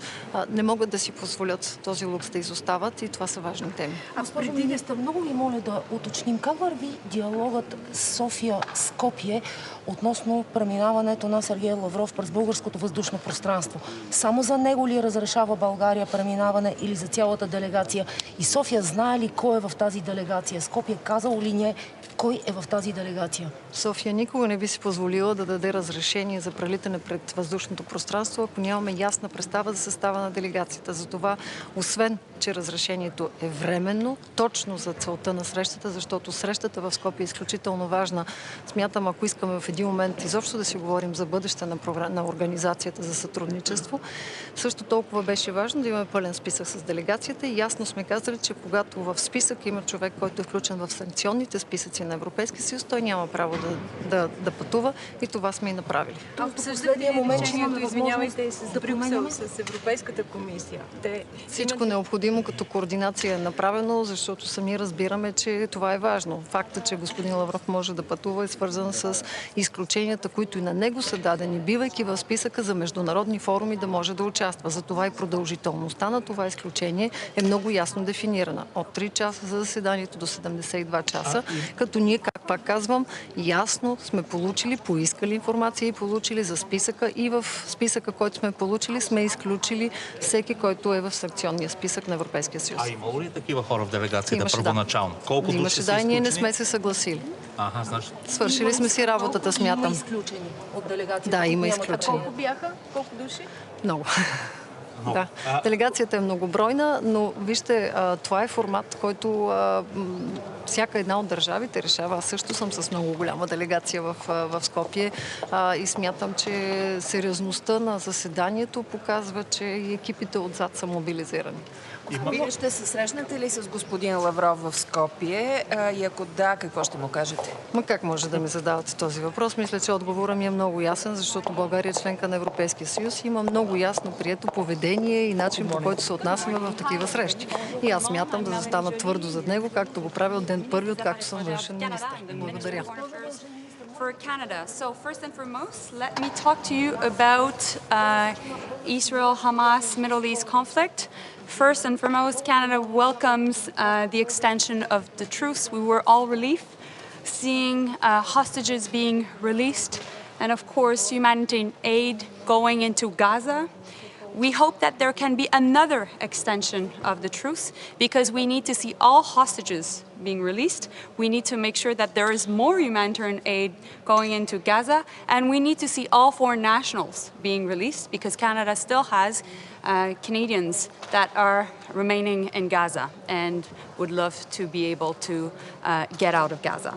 не могат да си позволят този лукс да изостават и това са важни теми. Госпожо министър, много ви моля да уточним как върви диалогът София-Скопие относно преминаването на Сергей Лавров през българското въздушно пространство. Само за него ли разрешава България преминаване или за цялата делегация? И София знае ли кой е в тази делегация? Скопие казало ли не кой е в тази делегация? София никога не би си позволила да даде разрешение за прелитане пред въздушното пространство, ако нямаме ясна представа за състава на делегацията. Затова, освен че разрешението е временно, точно за целта на срещата, защото срещата в Скопие е изключително важна. Смятам, ако искаме в един момент изобщо да си говорим за бъдеще на организацията за сътрудничество, също толкова беше важно да имаме пълен списък с делегацията и ясно сме казали, че когато в списък има човек, който е включен в санкционните списъци на Европейския съюз, той няма право да пътува и това сме и направили. Обсъждате решението, извинявайте, с Брюксел, с Европейската комисия. Всичко необходимо като координация е направено, защото сами разбираме, че това е важно. Факта, че господин Лавров може да пътува е свързан с изключенията, които и на него са дадени, бивайки в списъка за международни форуми да може да участва. Затова и продължителността на това изключение е много ясно дефинирана. От 3 часа за заседанието до 72 часа, като ние, как пак казвам, ясно сме получили, поискали информация и получили за списъка и в списъка, който сме получили, сме изключили всеки, който е в санкционния списък на Европейския съюз. Имало ли такива хора в делегацията първоначално? Колко души имаше, са и ние не изключени? сме се съгласили. Значи... Свършили сме си работата, смятам. Има изключени от делегацията? Да, има изключени. Колко бяха? Колко души? Много. Да. Делегацията е многобройна, но вижте, това е формат, който всяка една от държавите решава. Аз също съм с много голяма делегация в Скопие и смятам, че сериозността на заседанието показва, че и екипите отзад са мобилизирани. Вие ще се срещнете ли с господин Лавров в Скопие и ако да, какво ще му кажете? Как може да ми задавате този въпрос? Мисля, че отговорът ми е много ясен, защото България е членка на Европейския съюз и има много ясно прието поведение и начин, по който се отнасяме в такива срещи. И аз смятам да застана твърдо зад него, както го правя от ден първи, откакто съм външен министър. Благодаря. For Canada. So first and foremost, let me talk to you about Israel-Hamas Middle East conflict. First and foremost, Canada welcomes the extension of the truce. We were all relieved seeing hostages being released and of course humanitarian aid going into Gaza. We hope that there can be another extension of the truce because we need to see all hostages being released. We need to make sure that there is more humanitarian aid going into Gaza, and we need to see all foreign nationals being released because Canada still has Canadians that are remaining in Gaza and would love to be able to get out of Gaza.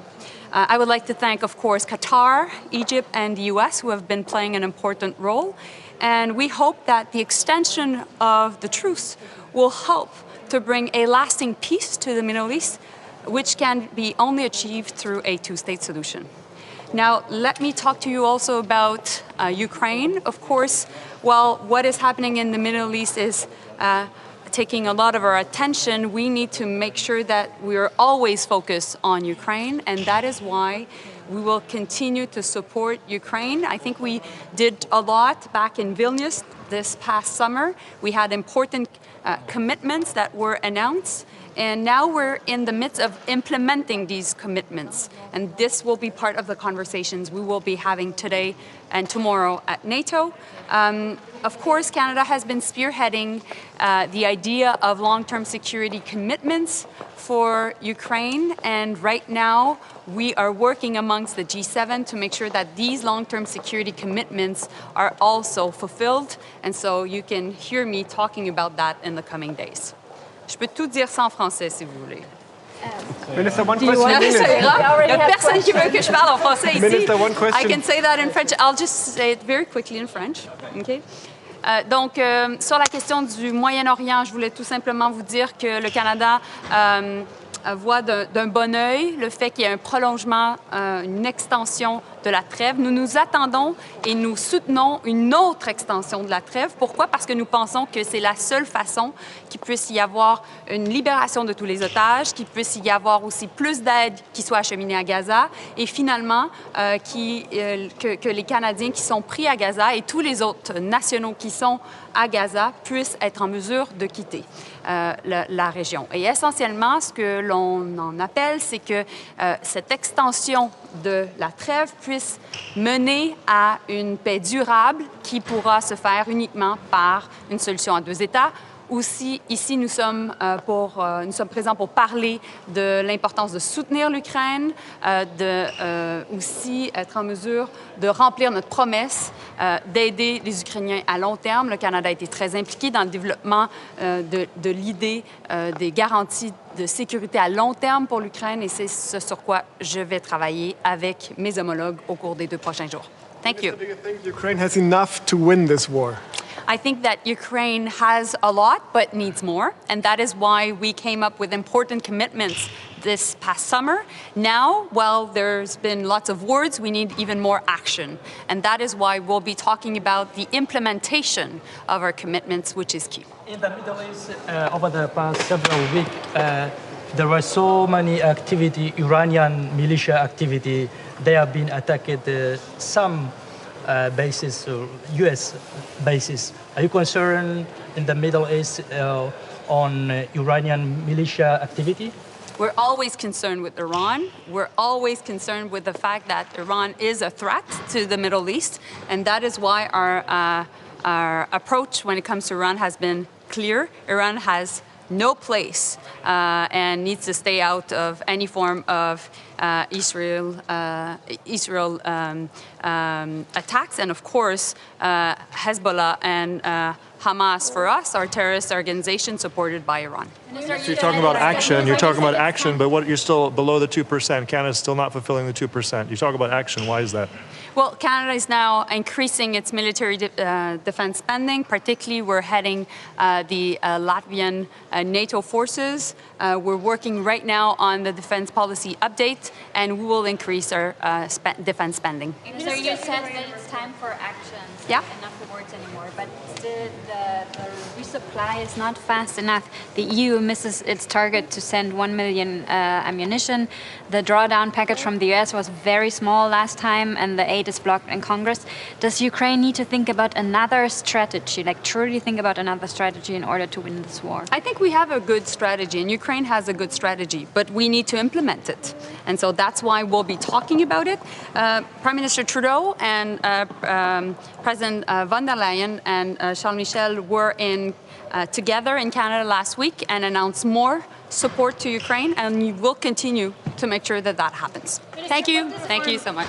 I would like to thank, of course, Qatar, Egypt, and the US who have been playing an important role. And we hope that the extension of the truce will help to bring a lasting peace to the Middle East, which can be only achieved through a two-state solution. Now, let me talk to you also about Ukraine. Of course, while what is happening in the Middle East is taking a lot of our attention, we need to make sure that we are always focused on Ukraine, and that is why we will continue to support Ukraine. I think we did a lot back in Vilnius this past summer. We had important commitments that were announced, and now we're in the midst of implementing these commitments. And this will be part of the conversations we will be having today and tomorrow at NATO. Of course, Canada has been spearheading the idea of long-term security commitments for Ukraine, and right now we are working amongst the G7 to make sure that these long-term security commitments are also fulfilled, and so you can hear me talking about that in the coming days. Je peux tout dire ça en français si vous voulez. Minister, one Il n'y a personne qui veut que je parle en français ici. Minister, one question. I can say that in French. I'll just say it very quickly in French. Okay? Donc, sur la question du Moyen-Orient, je voulais tout simplement vous dire que le Canada voit d'un bon œil le fait qu'il y ait un prolongement, une extension de la trêve. Nous nous attendons et nous soutenons une autre extension de la trêve. Pourquoi? Parce que nous pensons que c'est la seule façon qu'il puisse y avoir une libération de tous les otages, qu'il puisse y avoir aussi plus d'aide qui soit acheminée à Gaza et finalement que les Canadiens qui sont pris à Gaza et tous les autres nationaux qui sont à Gaza puissent être en mesure de quitter la région. Et essentiellement, ce que l'on en appelle, c'est que cette extension de la trêve puisse mener à une paix durable qui pourra se faire uniquement par une solution à deux États. Aussi, ici, nous sommes présents pour parler de l'importance de soutenir l'Ukraine, aussi être en mesure de remplir notre promesse d'aider les Ukrainiens à long terme. Le Canada a été très impliqué dans le développement de l'idée des garanties de sécurité à long terme pour l'Ukraine et c'est ce sur quoi je vais travailler avec mes homologues au cours des 2 prochains jours. Thank you. Do you think Ukraine has enough to win this war? I think that Ukraine has a lot, but needs more. And that is why we came up with important commitments this past summer. Now, while there's been lots of words, we need even more action. And that is why we'll be talking about the implementation of our commitments, which is key. In the Middle East, over the past several weeks, there were so many activity, Iranian militia activity. They have been attacked some bases, U.S. bases. Are you concerned in the Middle East on Iranian militia activity? We're always concerned with Iran. We're always concerned with the fact that Iran is a threat to the Middle East, and that is why our approach when it comes to Iran has been clear. Iran has no place and needs to stay out of any form of Israel attacks. And of course, Hezbollah and Hamas, for us, are terrorist organizations supported by Iran. So you're talking about action, but you're still below the 2%. Canada's still not fulfilling the 2%. You talk about action, why is that? Well, Canada is now increasing its military defense spending. Particularly, we're heading the Latvian NATO forces. We're working right now on the defense policy update, and we will increase our defense spending. So you said that it's time for action. So Yeah. enough of words anymore, but still the resupply is not fast enough. The EU misses its target to send 1 million ammunition. The drawdown package from the US was very small last time, and the aid is blocked in Congress. Does Ukraine need to think about another strategy, like truly think about another strategy in order to win this war? I think we have a good strategy, and Ukraine has a good strategy, but we need to implement it. And so that's why we'll be talking about it. Prime Minister Trudeau and President von der Leyen and Charles Michel were together in Canada last week and announced more support to Ukraine, and we will continue to make sure that that happens. Thank you. Thank you so much.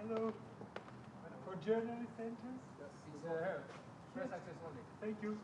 Hello. For journalist entrance? Yes. Press access only. Thank you.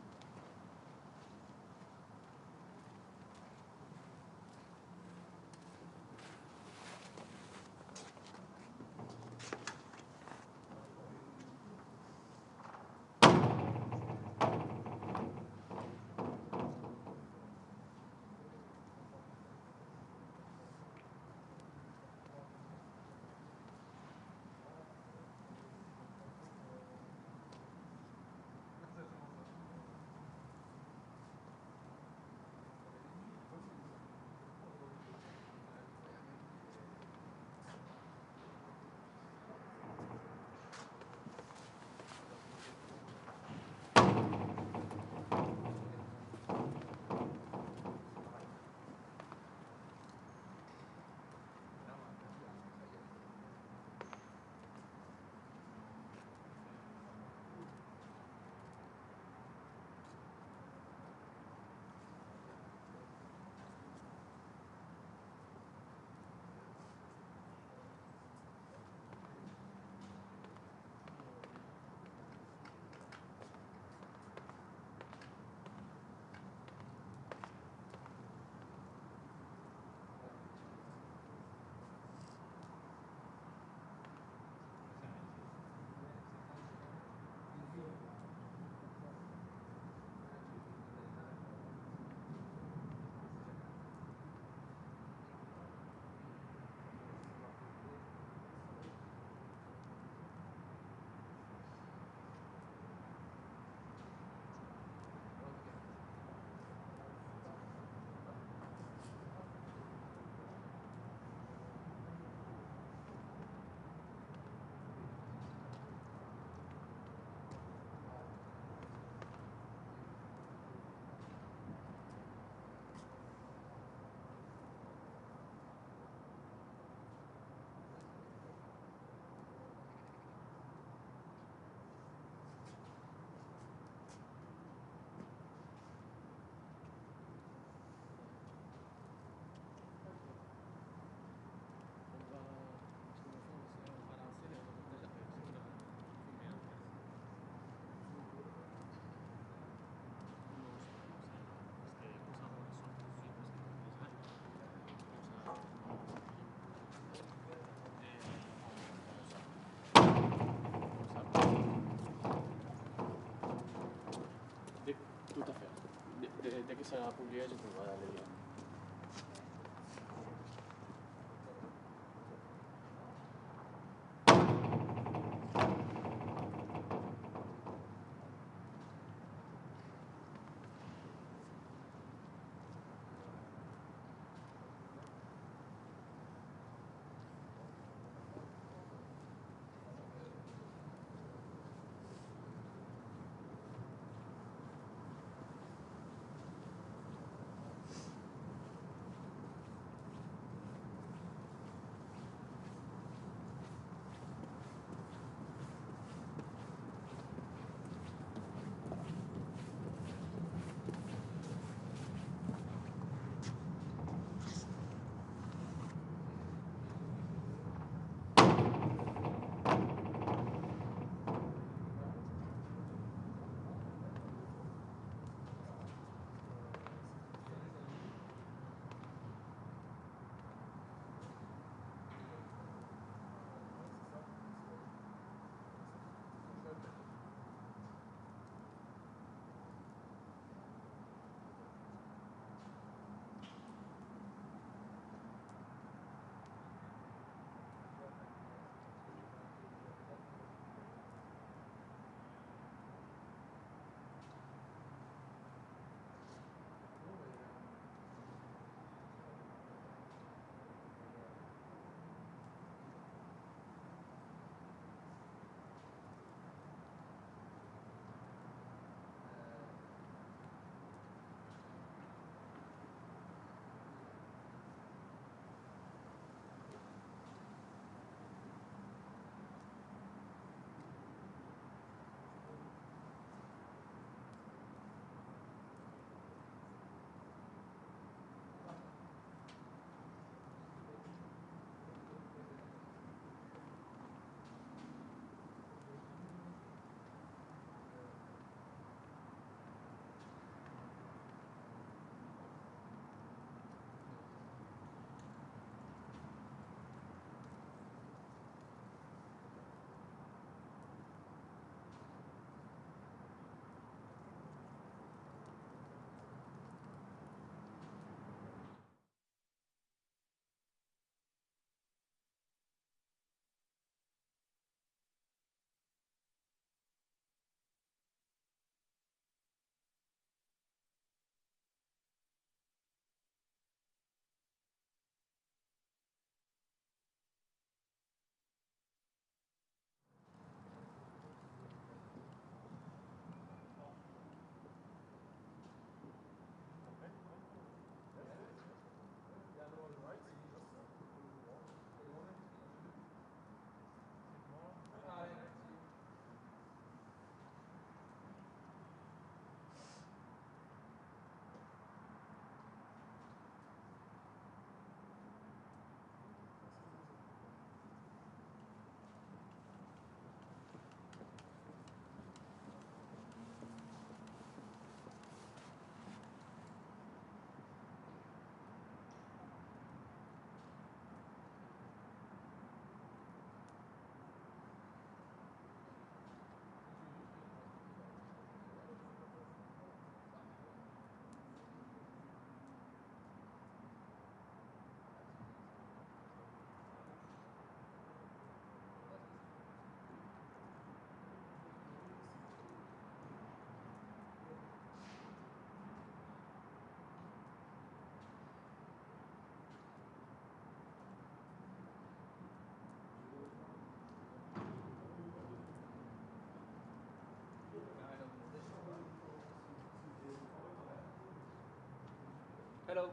Hello.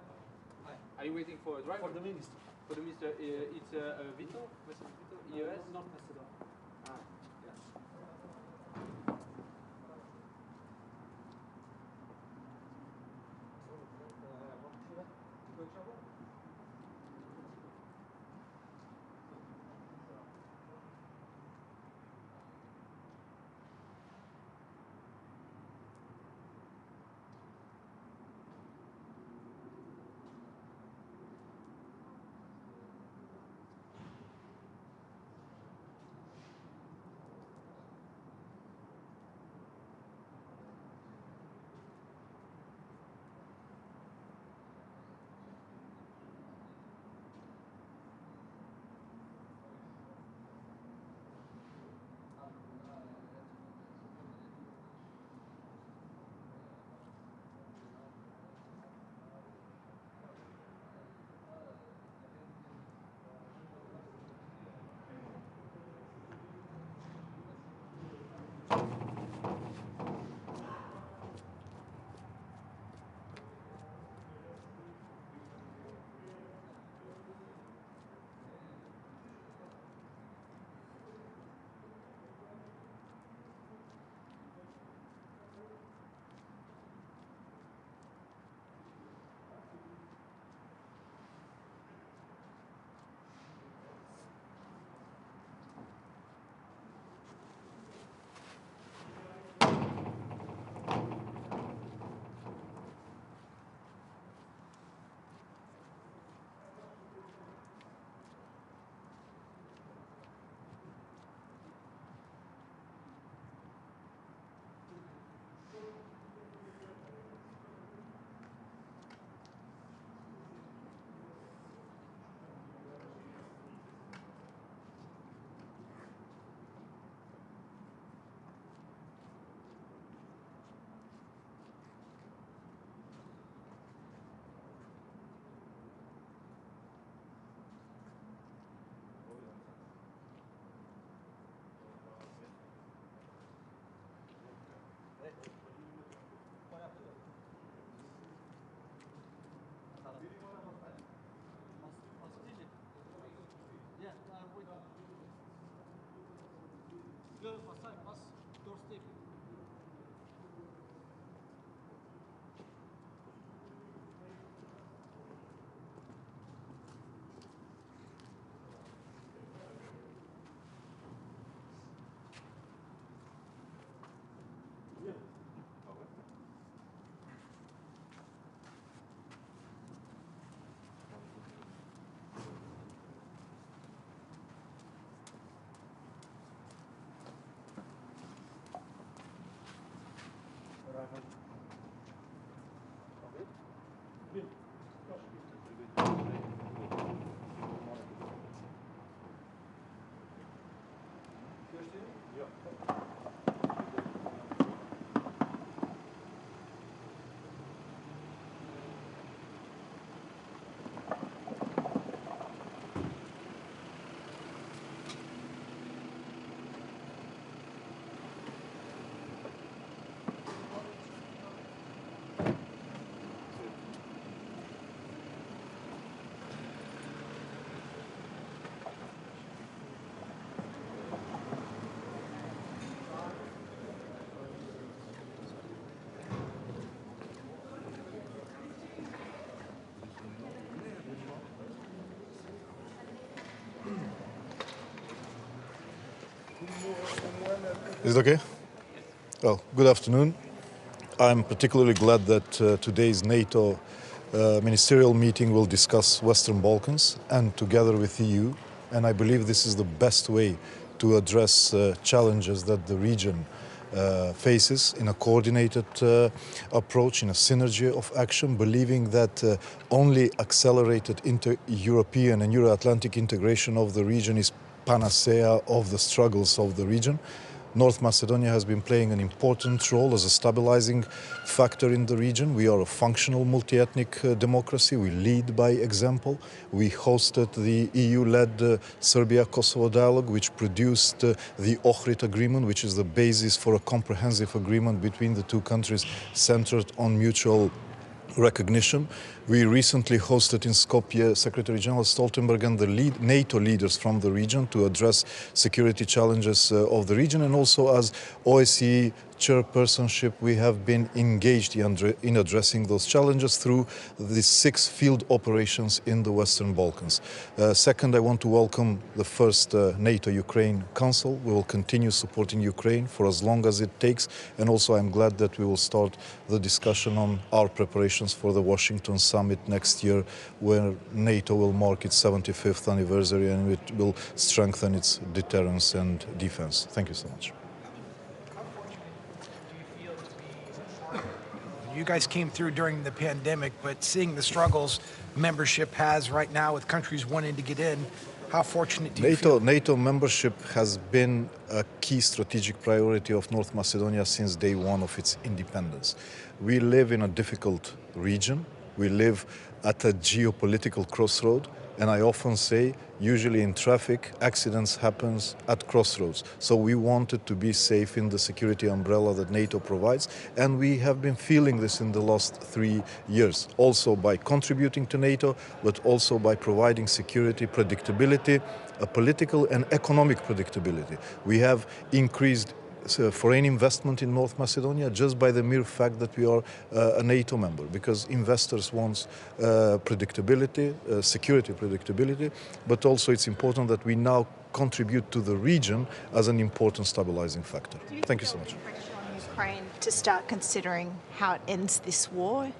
Hi. Are you waiting for a driver? For the minister. For the minister, it's Vito, Mr. Vito, EOS? Not Mr. Ah, yeah. Is it okay? Well, good afternoon. I'm particularly glad that today's NATO ministerial meeting will discuss Western Balkans and together with the EU. And I believe this is the best way to address challenges that the region faces in a coordinated approach, in a synergy of action, believing that only accelerated European and Euro-Atlantic integration of the region is panacea of the struggles of the region. North Macedonia has been playing an important role as a stabilizing factor in the region. We are a functional multi-ethnic democracy. We lead by example. We hosted the EU-led Serbia-Kosovo dialogue, which produced the Ohrid Agreement, which is the basis for a comprehensive agreement between the two countries centered on mutual recognition. We recently hosted in Skopje Secretary General Stoltenberg and the NATO leaders from the region to address security challenges of the region, and also as OSCE chairpersonship we have been engaged in addressing those challenges through the 6 field operations in the Western Balkans. Second, I want to welcome the first NATO-Ukraine Council. We will continue supporting Ukraine for as long as it takes, and also I'm glad that we will start the discussion on our preparations for the Washington Summit next year, where NATO will mark its 75th anniversary and it will strengthen its deterrence and defense. Thank you so much. You guys came through during the pandemic, but seeing the struggles membership has right now with countries wanting to get in, how fortunate do you feel? NATO membership has been a key strategic priority of North Macedonia since day one of its independence. We live in a difficult region. We live at a geopolitical crossroad. And I often say, usually in traffic, accidents happen at crossroads. So we wanted to be safe in the security umbrella that NATO provides. And we have been feeling this in the last 3 years, also by contributing to NATO, but also by providing security, predictability, a political and economic predictability. We have increased foreign investment in North Macedonia just by the mere fact that we are a NATO member, because investors want predictability, security predictability, but also it's important that we now contribute to the region as an important stabilizing factor. Thank you so much. Ukraine to start considering how it ends this war?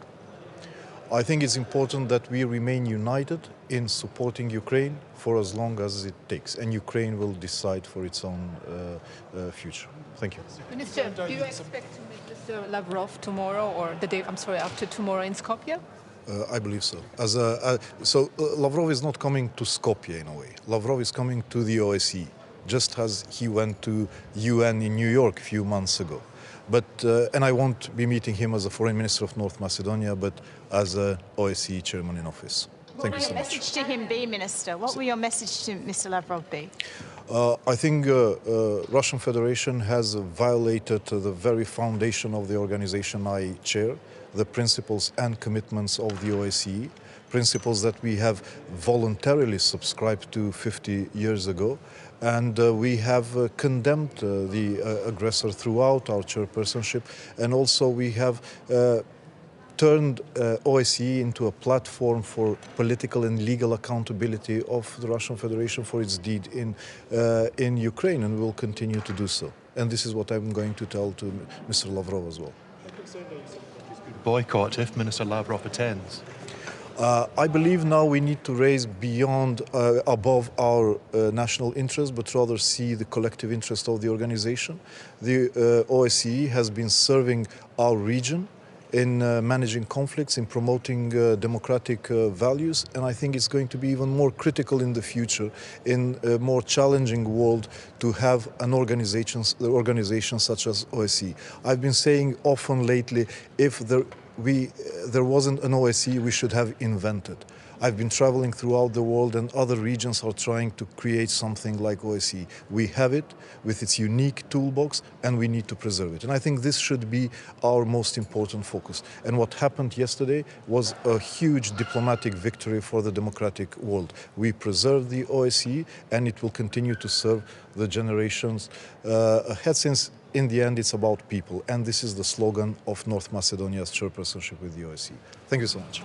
I think it's important that we remain united in supporting Ukraine for as long as it takes, and Ukraine will decide for its own future. Thank you. Minister, do you expect to meet Mr. Lavrov tomorrow or the day, after tomorrow in Skopje? I believe so. Lavrov is not coming to Skopje in a way. Lavrov is coming to the OSCE, just as he went to UN in New York a few months ago. And I won't be meeting him as a foreign minister of North Macedonia, but as an OSCE chairman in office. Thank you so much. What will your message to him be, Minister? What will your message to Mr. Lavrov be? I think Russian Federation has violated the very foundation of the organization I chair, the principles and commitments of the OSCE, principles that we have voluntarily subscribed to 50 years ago. And we have condemned the aggressor throughout our chairpersonship, and also we have turned OSCE into a platform for political and legal accountability of the Russian Federation for its deed in Ukraine, and we will continue to do so. And this is what I'm going to tell to Mr. Lavrov as well. Boycott if Minister Lavrov attends. I believe now we need to raise beyond, above our national interest, but rather see the collective interest of the organization. The OSCE has been serving our region in managing conflicts, in promoting democratic values, and I think it's going to be even more critical in the future, in a more challenging world, to have an organization such as OSCE. I've been saying often lately, if there wasn't an OSCE, we should have invented. I've been traveling throughout the world, and other regions are trying to create something like OSCE. We have it with its unique toolbox, and we need to preserve it. And I think this should be our most important focus. And what happened yesterday was a huge diplomatic victory for the democratic world. We preserved the OSCE, and it will continue to serve the generations ahead, since in the end it's about people. And this is the slogan of North Macedonia's chairpersonship with the OSCE. Thank you so much.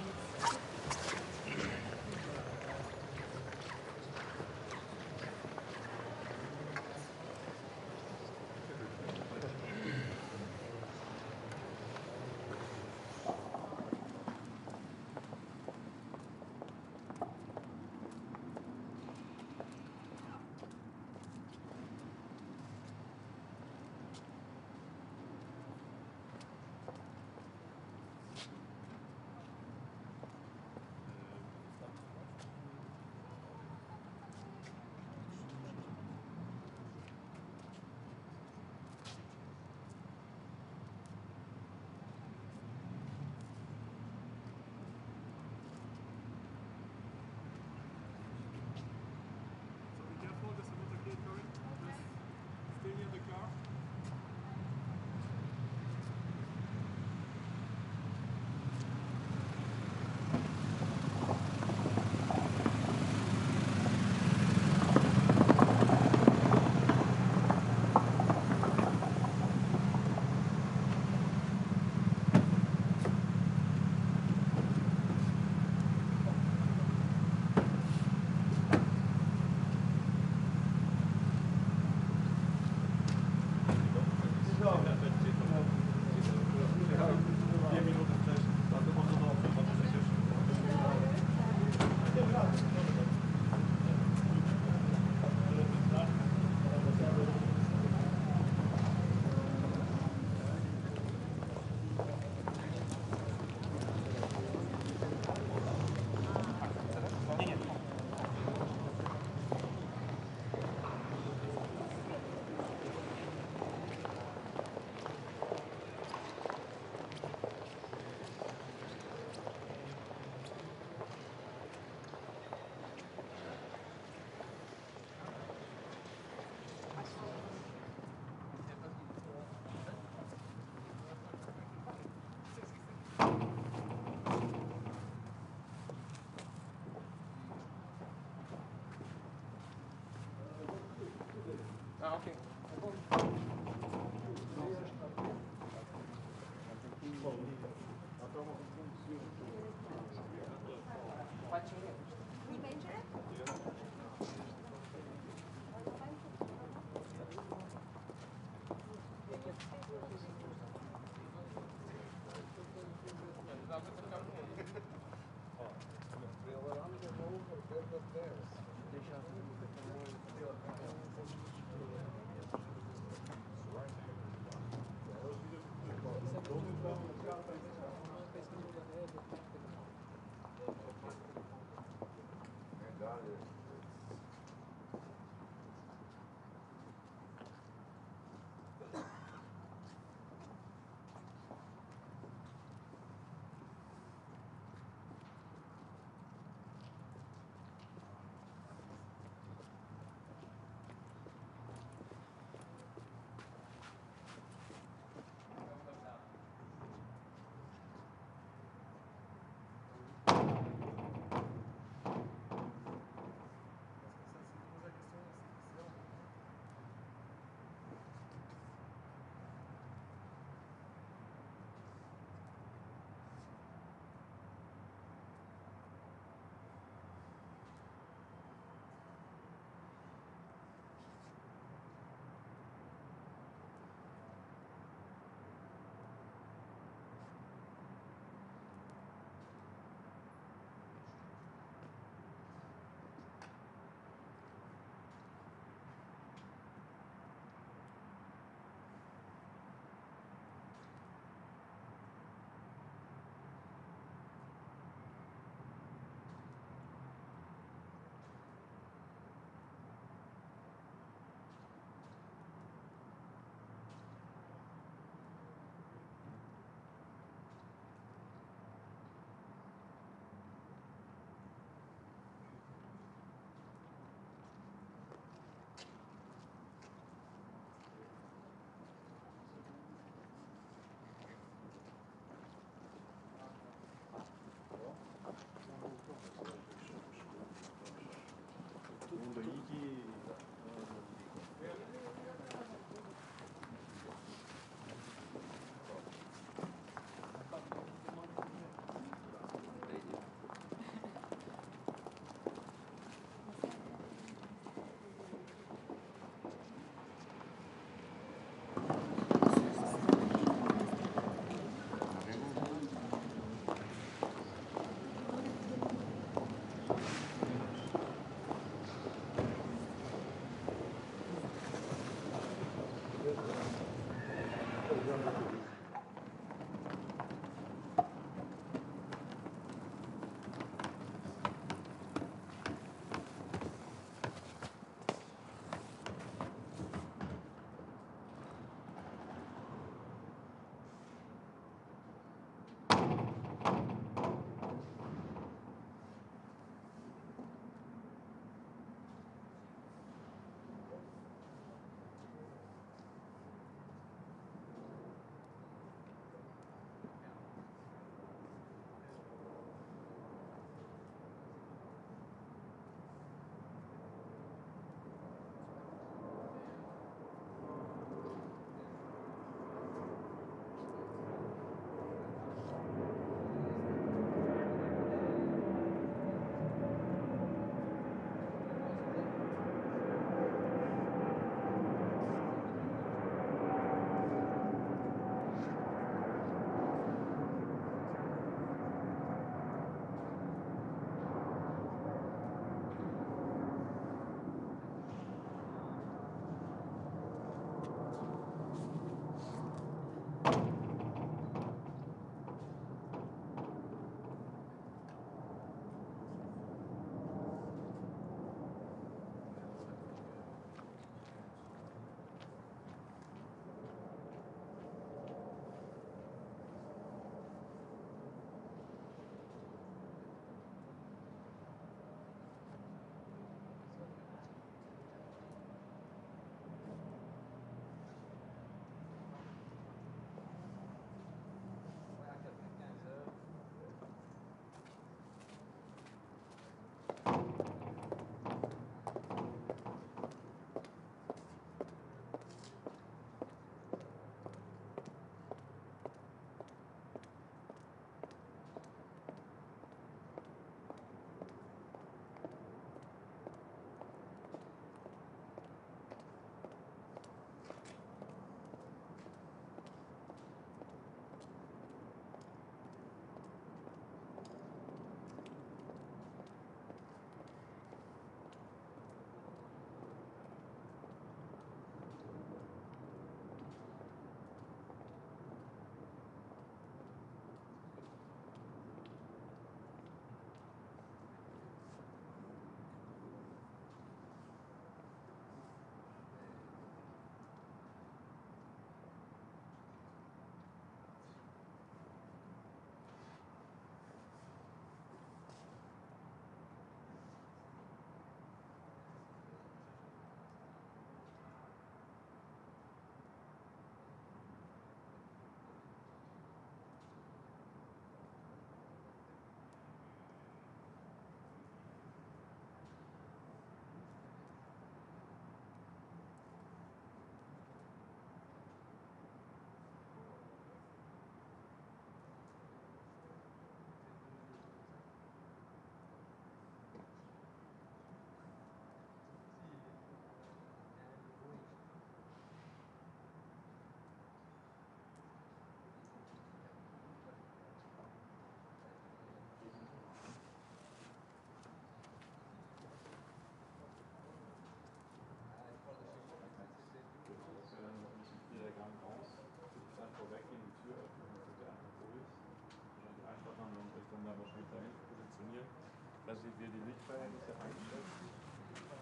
wir die Lichtverhältnisse eingeschätzt?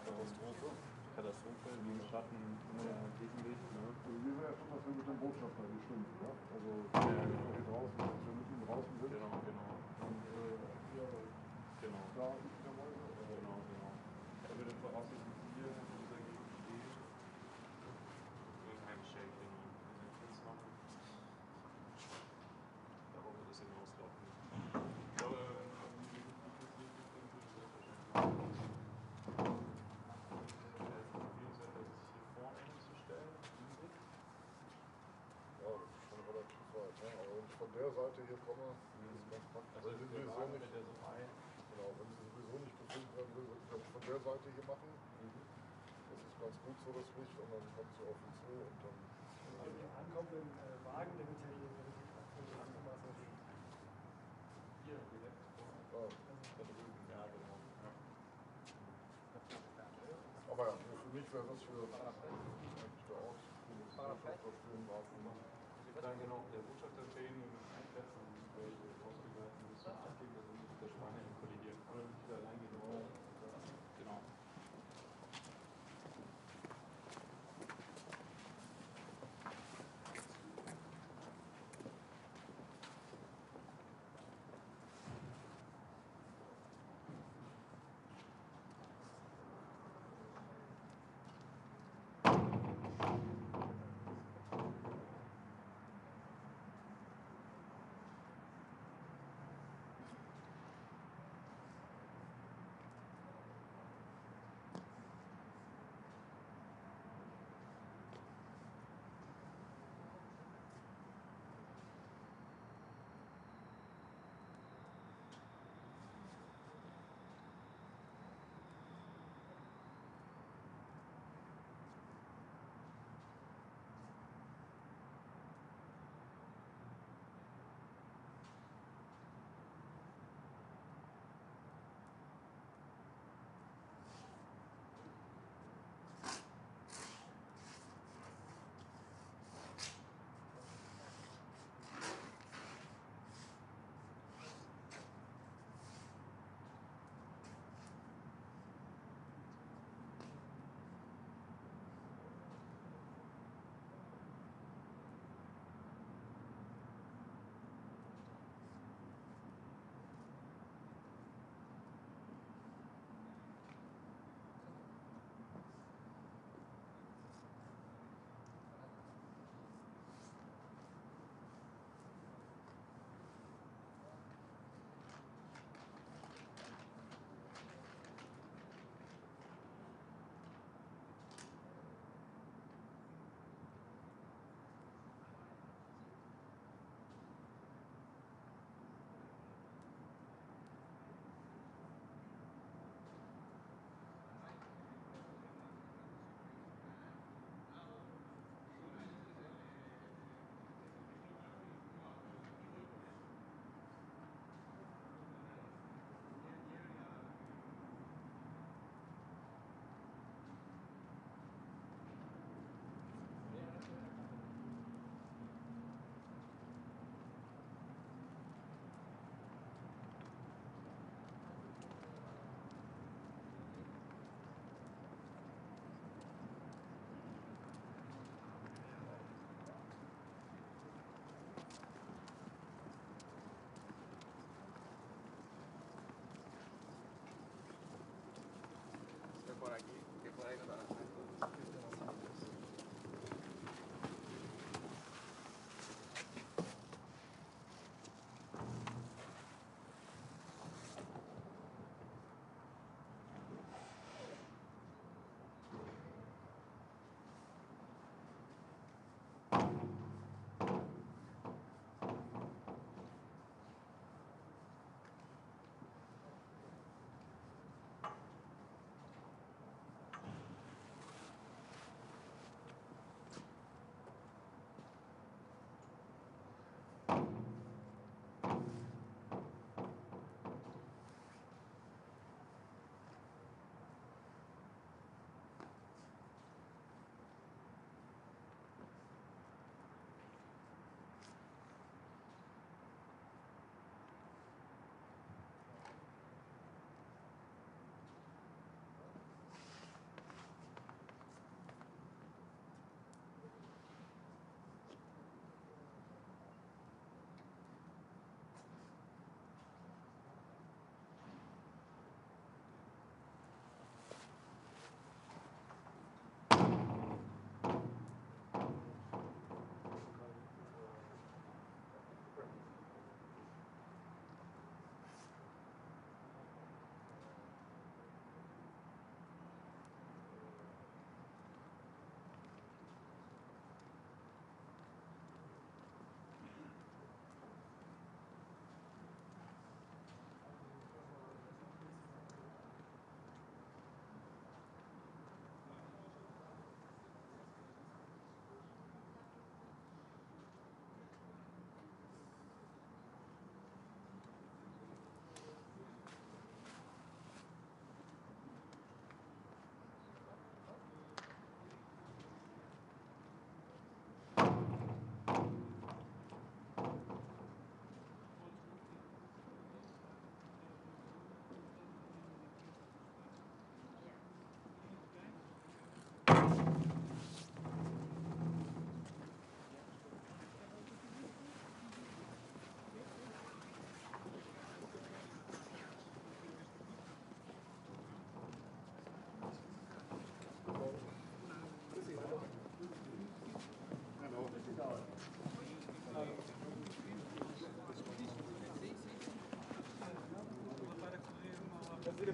Katastrophe, wie im Schatten, Gegenlicht. Ne? Also wir sind ja schon, dass wir mit dem Botschafter gestimmt, ja? Also wir draußen, wir müssen draußen sind. Genau. Und genau. Da üblicherweise. Genau. Da würde voraussichtlich hier in dieser Gegend stehen. Handshake, genau. Darauf wird es hinauslaufen. Ich glaube, von der Seite hier komme, ist ganz praktisch. Also wenn Sie sowieso nicht, genau, wenn Sie sowieso nicht gefilmt werden will, würde ich das von der Seite hier machen. Das ist ganz gut so, das Licht, und dann kommt sie auf uns zu und dann... Also der ankommenden Wagen, der wird ja hier hier direkt vor. Da drüben, ja genau. Aber ja, für mich wäre das für eigentlich der Ort, wo das Botschafter stehen darf. Dann genau, der Botschafter stehen und einsetzen und welche ausgegleichen müssen abgeben, dass er nicht mit der Spanien kollidiert. Oder nicht wieder reingehen. Genau.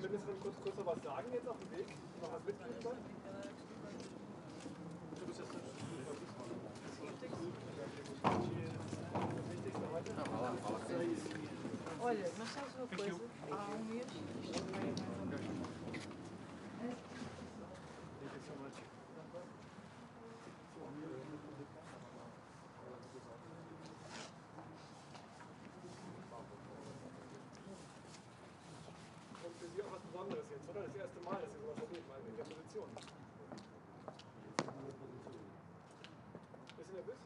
der Ministerin kurz noch was sagen jetzt auf dem Weg? Noch was mitgeben? Olha, mas sabes uma coisa? Há mês isto vai Und für Sie auch was Besonderes jetzt, oder? Das erste Mal, dass Sie sowas erleben, also in der Position. Bisschen nervös?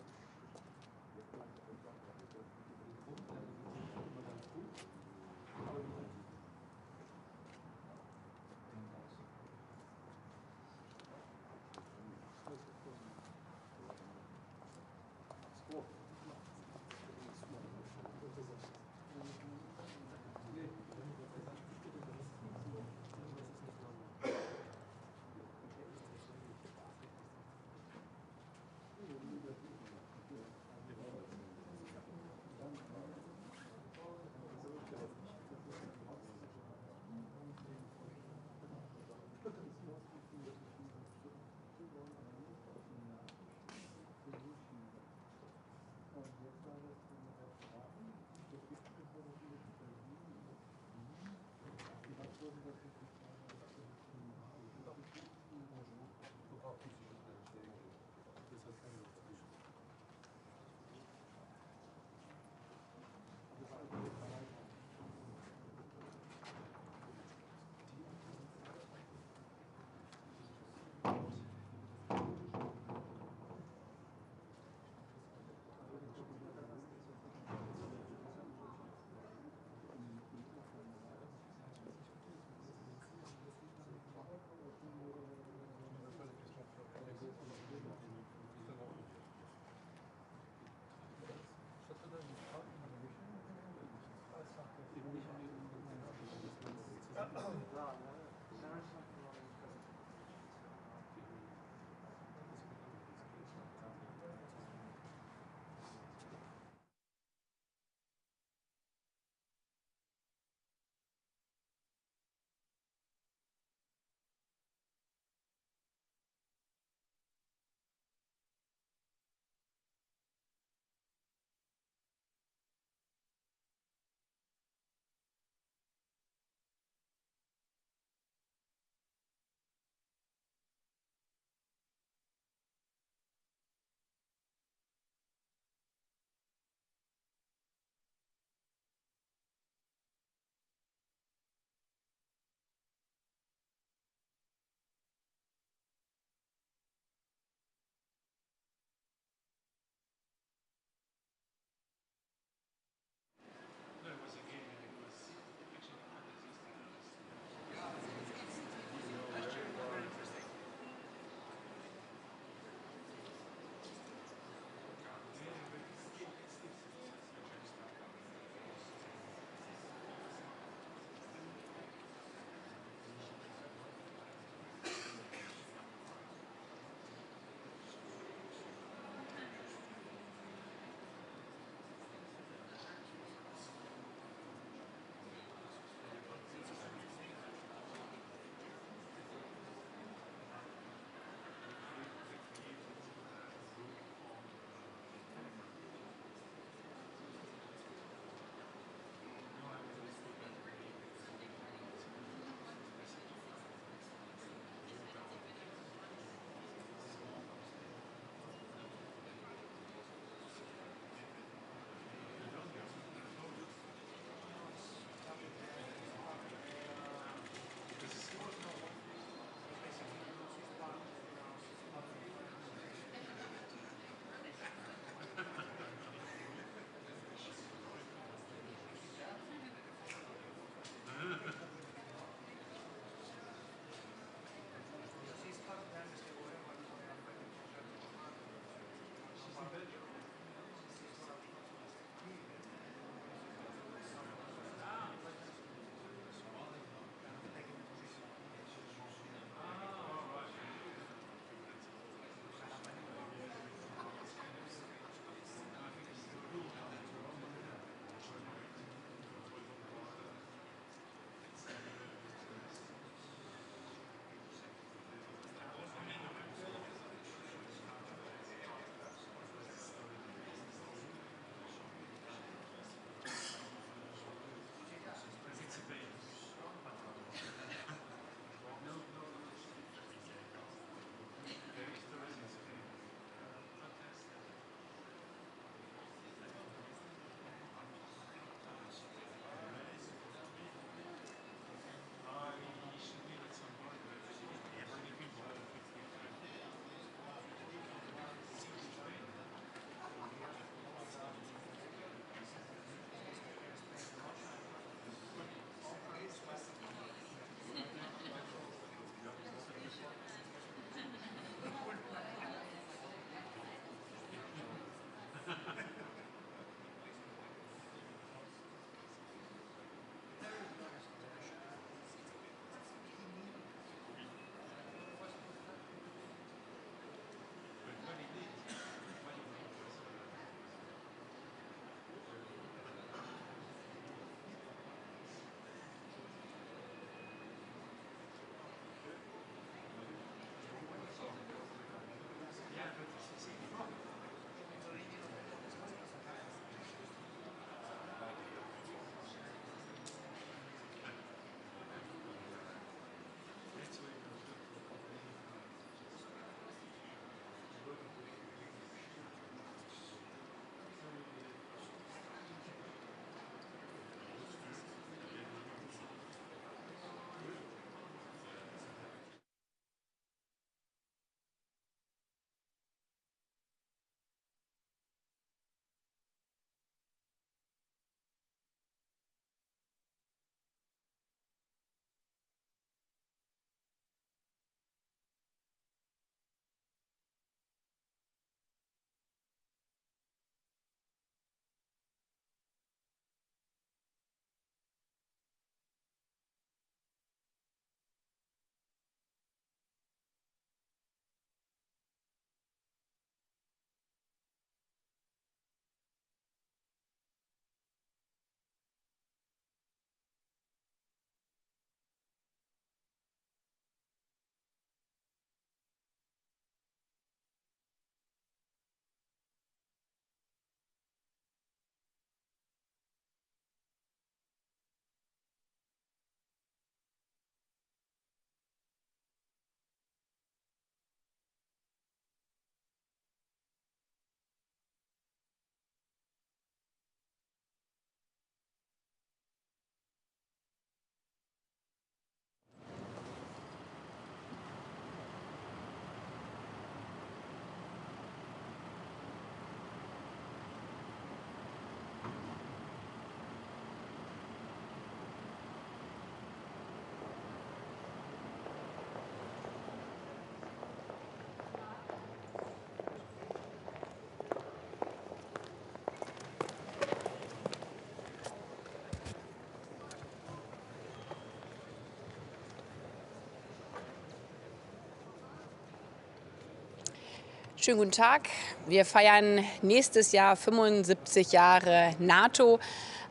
Schönen guten Tag. Wir feiern nächstes Jahr 75 Jahre NATO,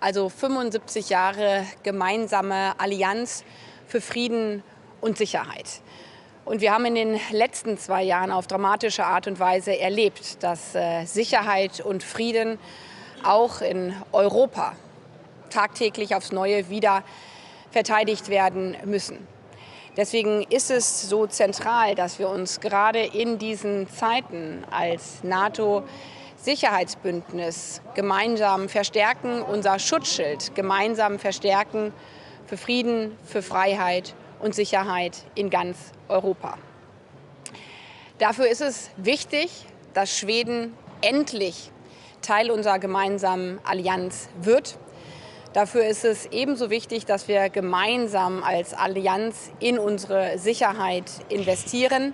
also 75 Jahre gemeinsame Allianz für Frieden und Sicherheit. Und wir haben in den letzten 2 Jahren auf dramatische Art und Weise erlebt, dass Sicherheit und Frieden auch in Europa tagtäglich aufs Neue wieder verteidigt werden müssen. Deswegen ist es so zentral, dass wir uns gerade in diesen Zeiten als NATO-Sicherheitsbündnis gemeinsam verstärken, unser Schutzschild gemeinsam verstärken für Frieden, für Freiheit und Sicherheit in ganz Europa. Dafür ist es wichtig, dass Schweden endlich Teil unserer gemeinsamen Allianz wird. Dafür ist es ebenso wichtig, dass wir gemeinsam als Allianz in unsere Sicherheit investieren.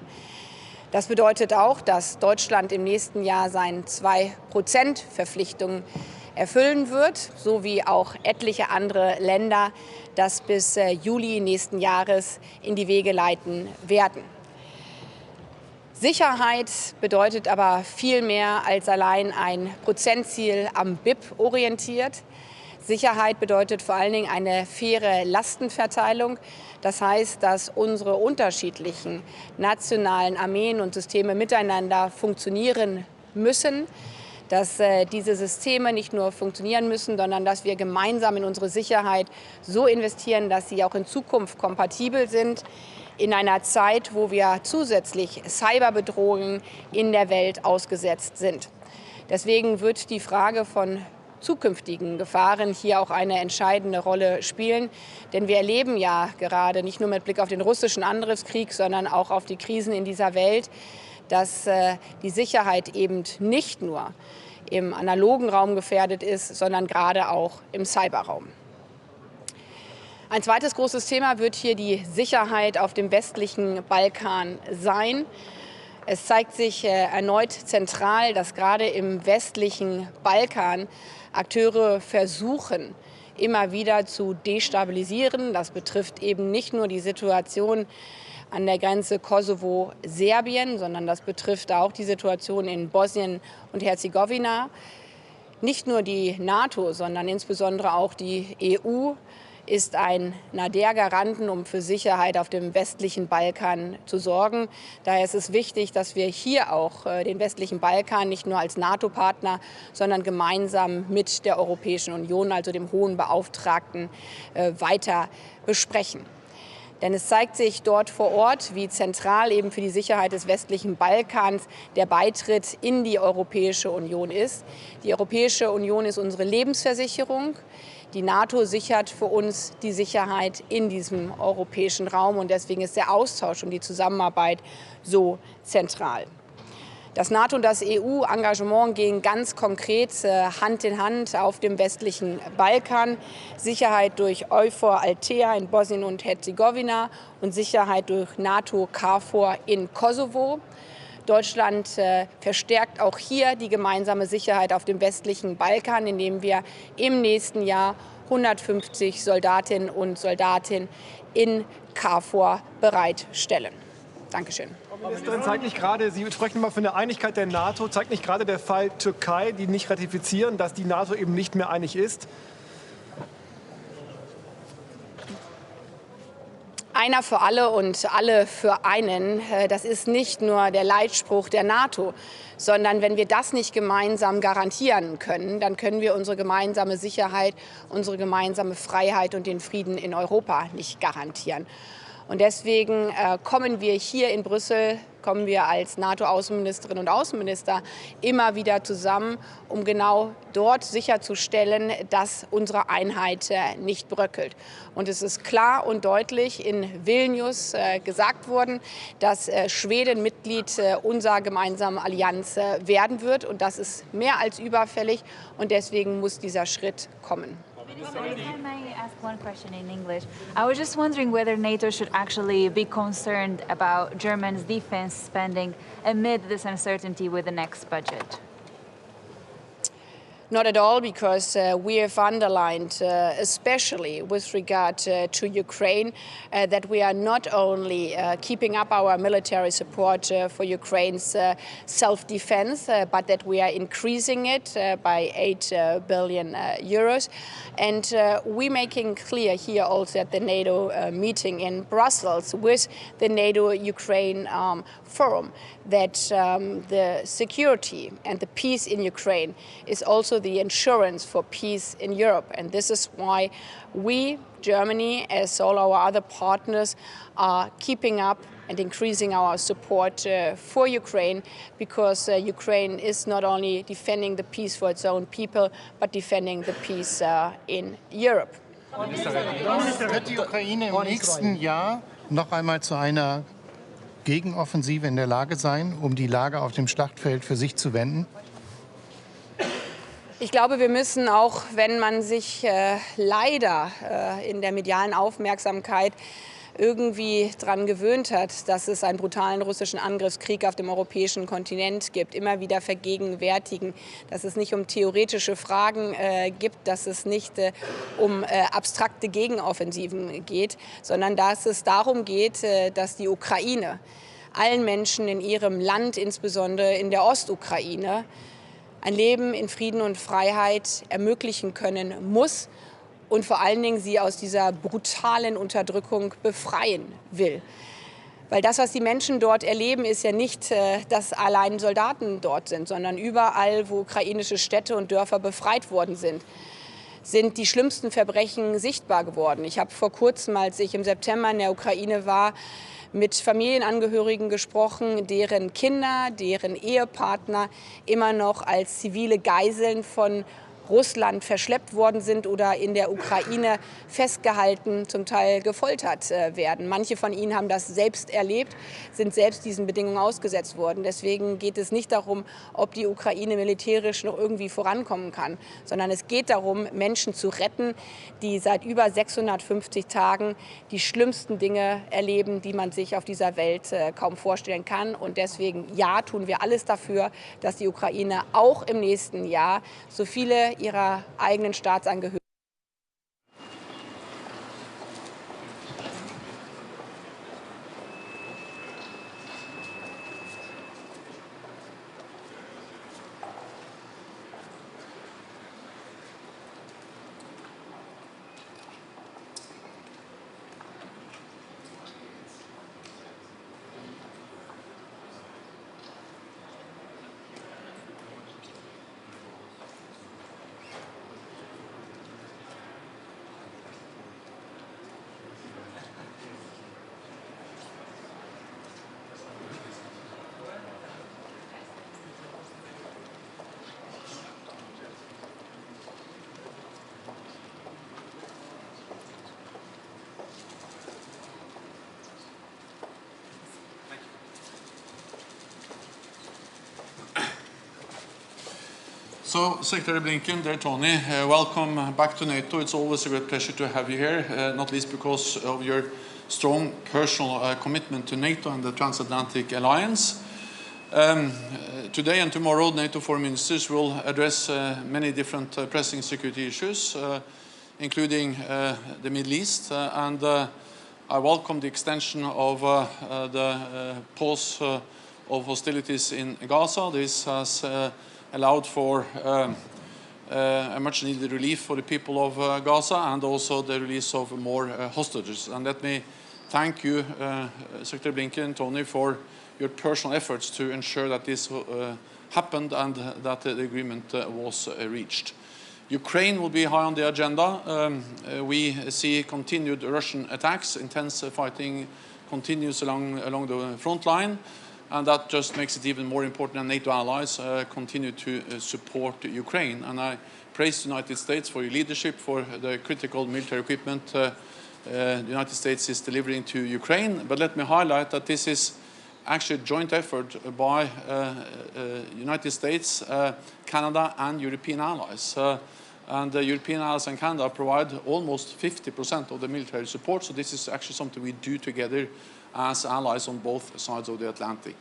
Das bedeutet auch, dass Deutschland im nächsten Jahr seine 2%-Verpflichtung erfüllen wird, so wie auch etliche andere Länder das bis Juli nächsten Jahres in die Wege leiten werden. Sicherheit bedeutet aber viel mehr als allein ein Prozentziel am BIP orientiert. Sicherheit bedeutet vor allen Dingen eine faire Lastenverteilung. Das heißt, dass unsere unterschiedlichen nationalen Armeen und Systeme miteinander funktionieren müssen, dass diese Systeme nicht nur funktionieren müssen, sondern dass wir gemeinsam in unsere Sicherheit so investieren, dass sie auch in Zukunft kompatibel sind, in einer Zeit, wo wir zusätzlich Cyberbedrohungen in der Welt ausgesetzt sind. Deswegen wird die Frage von zukünftigen Gefahren hier auch eine entscheidende Rolle spielen. Denn wir erleben ja gerade nicht nur mit Blick auf den russischen Angriffskrieg, sondern auch auf die Krisen in dieser Welt, dass die Sicherheit eben nicht nur im analogen Raum gefährdet ist, sondern gerade auch im Cyberraum. Ein zweites großes Thema wird hier die Sicherheit auf dem westlichen Balkan sein. Es zeigt sich erneut zentral, dass gerade im westlichen Balkan Akteure versuchen, immer wieder zu destabilisieren. Das betrifft eben nicht nur die Situation an der Grenze Kosovo-Serbien, sondern das betrifft auch die Situation in Bosnien und Herzegowina. Nicht nur die NATO, sondern insbesondere auch die EU ist einer der Garanten, um für Sicherheit auf dem westlichen Balkan zu sorgen. Daher ist es wichtig, dass wir hier auch den westlichen Balkan nicht nur als NATO-Partner, sondern gemeinsam mit der Europäischen Union, also dem Hohen Beauftragten, weiter besprechen. Denn es zeigt sich dort vor Ort, wie zentral eben für die Sicherheit des westlichen Balkans der Beitritt in die Europäische Union ist. Die Europäische Union ist unsere Lebensversicherung. Die NATO sichert für uns die Sicherheit in diesem europäischen Raum. Und deswegen ist der Austausch und die Zusammenarbeit so zentral. Das NATO- und das EU-Engagement gehen ganz konkret Hand in Hand auf dem westlichen Balkan. Sicherheit durch EUFOR Althea in Bosnien und Herzegowina und Sicherheit durch NATO KFOR in Kosovo. Deutschland verstärkt auch hier die gemeinsame Sicherheit auf dem westlichen Balkan, indem wir im nächsten Jahr 150 Soldatinnen und Soldaten in KFOR bereitstellen. Dankeschön. Frau Ministerin, zeigt nicht gerade, Sie sprechen immer von der Einigkeit der NATO, zeigt nicht gerade der Fall Türkei, die nicht ratifizieren, dass die NATO eben nicht mehr einig ist? Einer für alle und alle für einen, das ist nicht nur der Leitspruch der NATO, sondern wenn wir das nicht gemeinsam garantieren können, dann können wir unsere gemeinsame Sicherheit, unsere gemeinsame Freiheit und den Frieden in Europa nicht garantieren. Und deswegen kommen wir hier in Brüssel, kommen wir als NATO-Außenministerinnen und Außenminister immer wieder zusammen, um genau dort sicherzustellen, dass unsere Einheit nicht bröckelt. Und es ist klar und deutlich in Vilnius gesagt worden, dass Schweden Mitglied unserer gemeinsamen Allianz werden wird. Und das ist mehr als überfällig. Und deswegen muss dieser Schritt kommen. If I may ask one question in English, I was just wondering whether NATO should actually be concerned about Germany's defense spending amid this uncertainty with the next budget. Not at all, because we have underlined, especially with regard to Ukraine, that we are not only keeping up our military support for Ukraine's self-defense, but that we are increasing it by 8 billion euros. And we're making clear here also at the NATO meeting in Brussels with the NATO-Ukraine forum that the security and the peace in Ukraine is also the insurance for peace in Europe. And this is why we, Germany, as all our other partners, are keeping up and increasing our support for Ukraine, because Ukraine is not only defending the peace for its own people, but defending the peace in Europe. Wird die Ukraine im nächsten Jahr noch einmal zu einer Gegenoffensive in der Lage sein, um die Lage auf dem Schlachtfeld für sich zu wenden? Ich glaube, wir müssen, auch wenn man sich leider in der medialen Aufmerksamkeit irgendwie daran gewöhnt hat, dass es einen brutalen russischen Angriffskrieg auf dem europäischen Kontinent gibt, immer wieder vergegenwärtigen, dass es nicht um theoretische Fragen gibt, dass es nicht um abstrakte Gegenoffensiven geht, sondern dass es darum geht, dass die Ukraine allen Menschen in ihrem Land, insbesondere in der Ostukraine, ein Leben in Frieden und Freiheit ermöglichen können muss und vor allen Dingen sie aus dieser brutalen Unterdrückung befreien will. Weil das, was die Menschen dort erleben, ist ja nicht, dass allein Soldaten dort sind, sondern überall, wo ukrainische Städte und Dörfer befreit worden sind die schlimmsten Verbrechen sichtbar geworden. Ich habe vor kurzem, als ich im September in der Ukraine war, mit Familienangehörigen gesprochen, deren Kinder, deren Ehepartner immer noch als zivile Geiseln von Russland verschleppt worden sind oder in der Ukraine festgehalten, zum Teil gefoltert werden. Manche von ihnen haben das selbst erlebt, sind selbst diesen Bedingungen ausgesetzt worden. Deswegen geht es nicht darum, ob die Ukraine militärisch noch irgendwie vorankommen kann, sondern es geht darum, Menschen zu retten, die seit über 650 Tagen die schlimmsten Dinge erleben, die man sich auf dieser Welt kaum vorstellen kann. Und deswegen, ja, tun wir alles dafür, dass die Ukraine auch im nächsten Jahr so viele ihrer eigenen Staatsangehörigen So, Secretary Blinken, dear Tony, welcome back to NATO. It's always a great pleasure to have you here, not least because of your strong personal commitment to NATO and the transatlantic alliance. Today and tomorrow, NATO foreign ministers will address many different pressing security issues, including the Middle East, and I welcome the extension of the pause of hostilities in Gaza. This has allowed for a much-needed relief for the people of Gaza and also the release of more hostages. And let me thank you, Secretary Blinken, Tony, for your personal efforts to ensure that this happened and that the agreement was reached. Ukraine will be high on the agenda. We see continued Russian attacks, intense fighting continues along the front line. And that just makes it even more important that NATO allies continue to support Ukraine. And I praise the United States for your leadership, for the critical military equipment the United States is delivering to Ukraine. But let me highlight that this is actually a joint effort by United States, Canada and European allies. And the European allies and Canada provide almost 50% of the military support. So this is actually something we do together as allies on both sides of the Atlantic.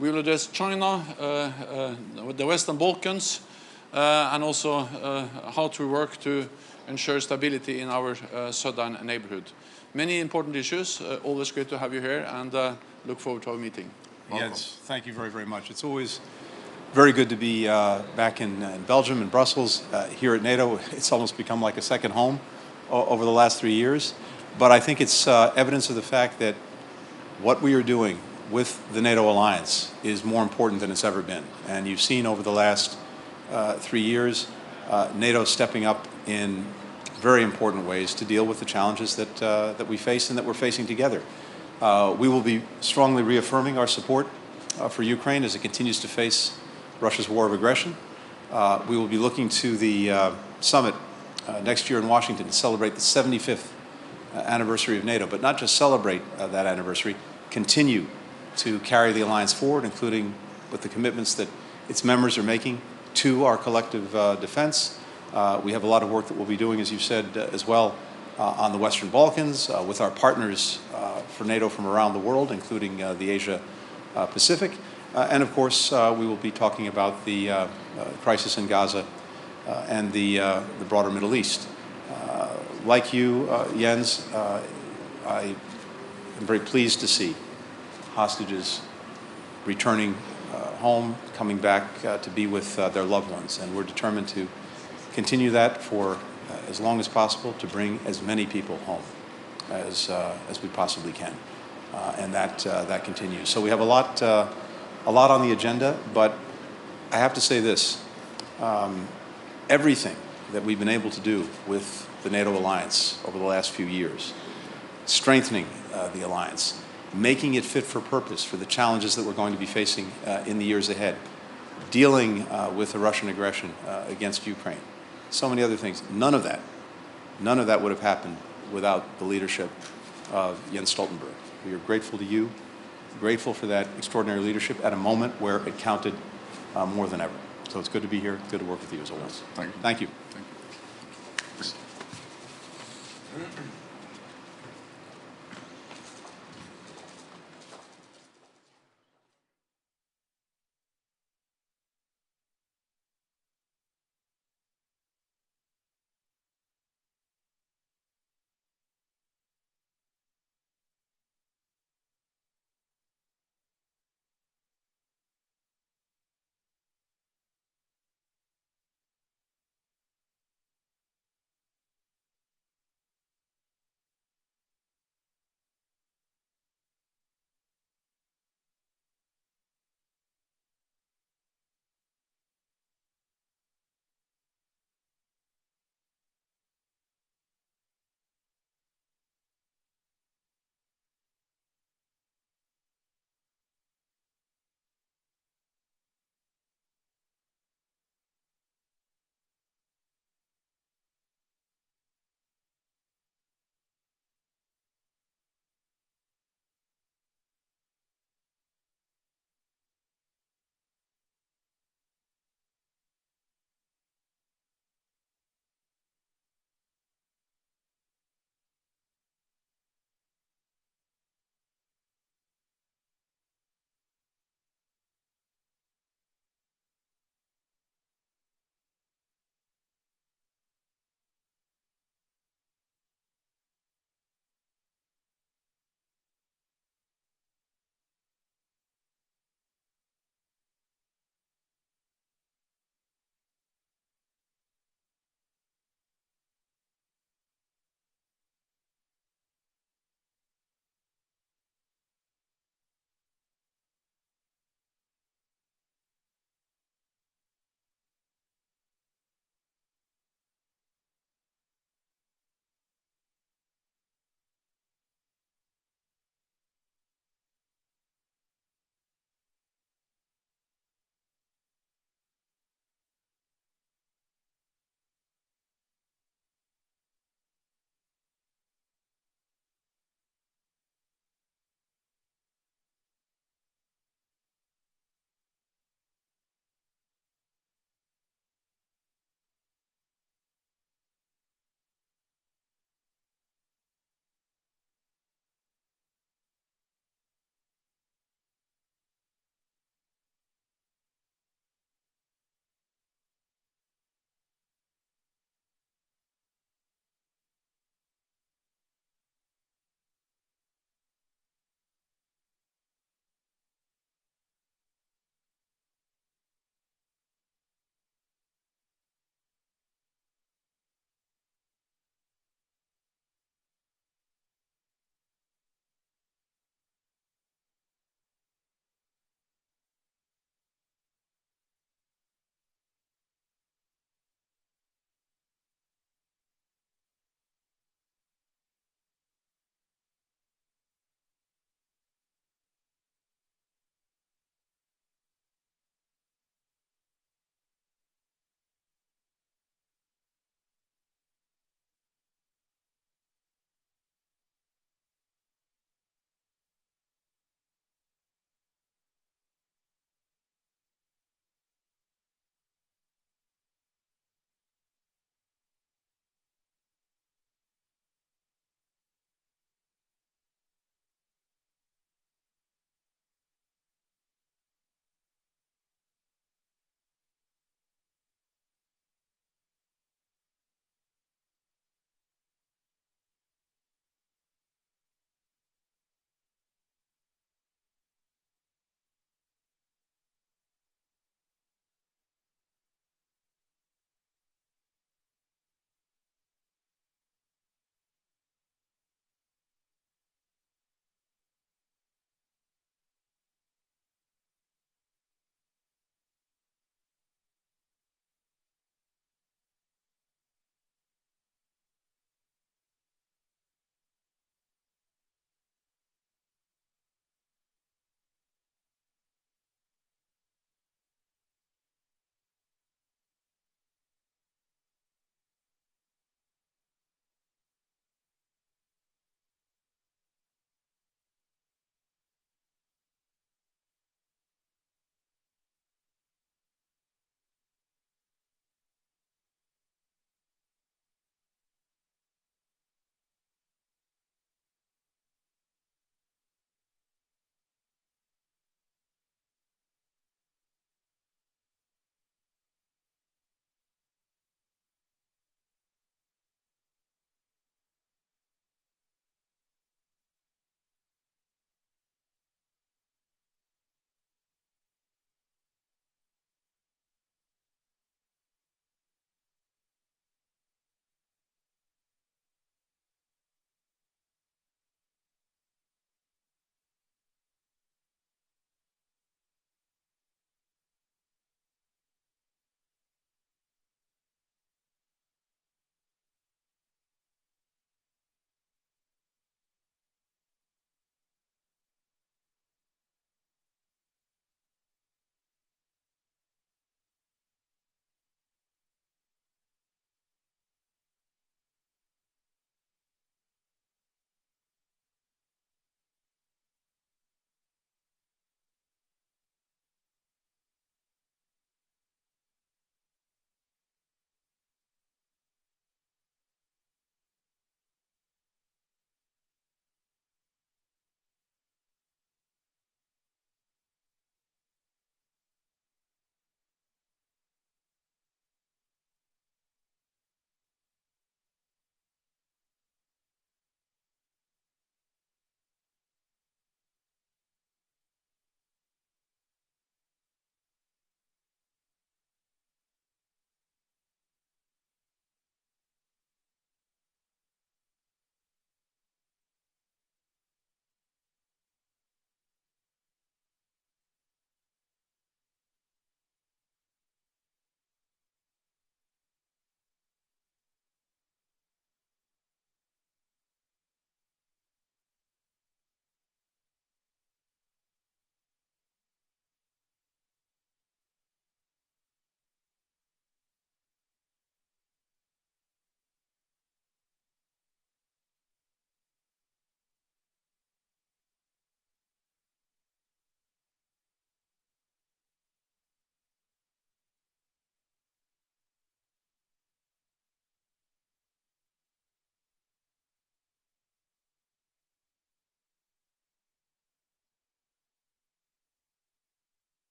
We will address China, the Western Balkans, and also how to work to ensure stability in our southern neighborhood. Many important issues. Always great to have you here, and look forward to our meeting. Yes, thank you very, very much. It's always very good to be back in Belgium and Brussels. Here at NATO, it's almost become like a second home over the last 3 years. But I think it's evidence of the fact that what we are doing with the NATO alliance is more important than it's ever been. And you've seen over the last 3 years, NATO stepping up in very important ways to deal with the challenges that we face and that we're facing together. We will be strongly reaffirming our support for Ukraine as it continues to face Russia's war of aggression. We will be looking to the summit next year in Washington to celebrate the 75th anniversary of NATO, but not just celebrate that anniversary, continue to carry the alliance forward, including with the commitments that its members are making to our collective defense. We have a lot of work that we'll be doing, as you said, as well, on the Western Balkans, with our partners for NATO from around the world, including the Asia Pacific. And of course, we will be talking about the crisis in Gaza and the broader Middle East. Like you, Jens, I am very pleased to see hostages returning home, coming back to be with their loved ones. And we're determined to continue that for as long as possible, to bring as many people home as we possibly can. And that continues. So we have a lot on the agenda, but I have to say this. Everything that we've been able to do with the NATO alliance over the last few years, strengthening the alliance, making it fit for purpose for the challenges that we're going to be facing in the years ahead, dealing with the Russian aggression against Ukraine, so many other things. None of that would have happened without the leadership of Jens Stoltenberg. We are grateful to you, grateful for that extraordinary leadership at a moment where it counted more than ever. So it's good to be here, good to work with you as always. Thank you. Thank you.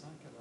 I'll get it.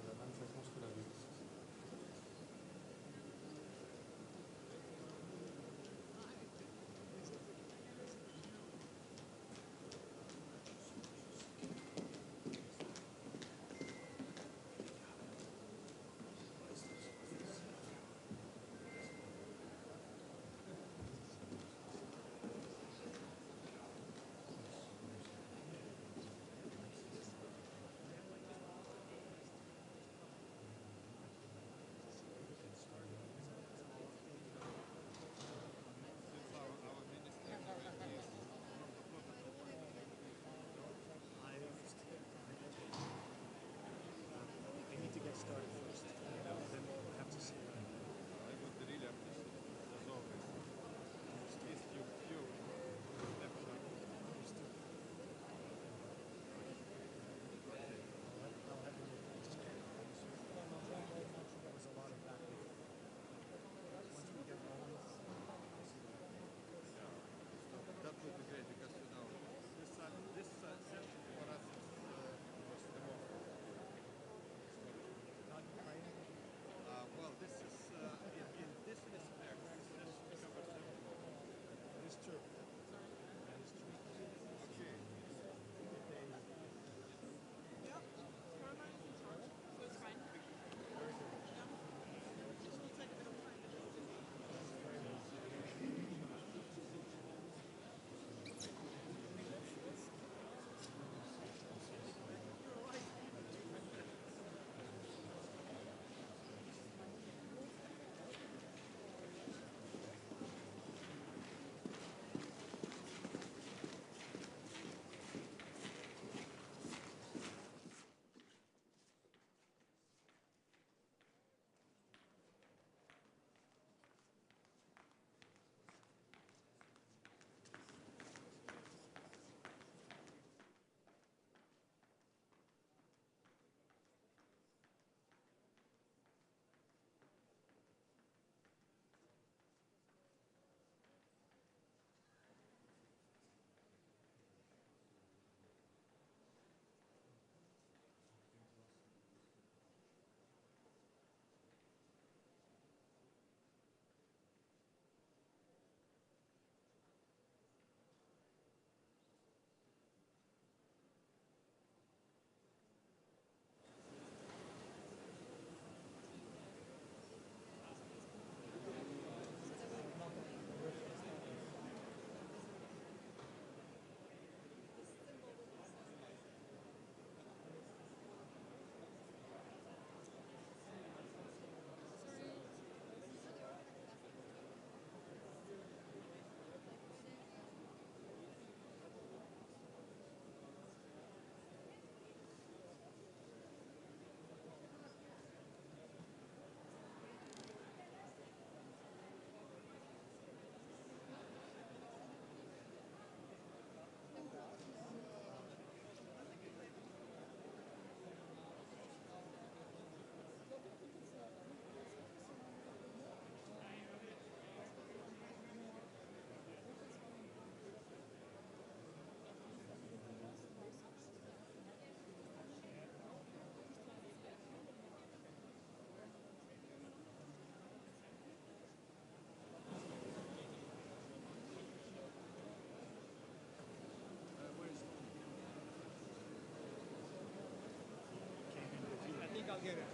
I'll get it.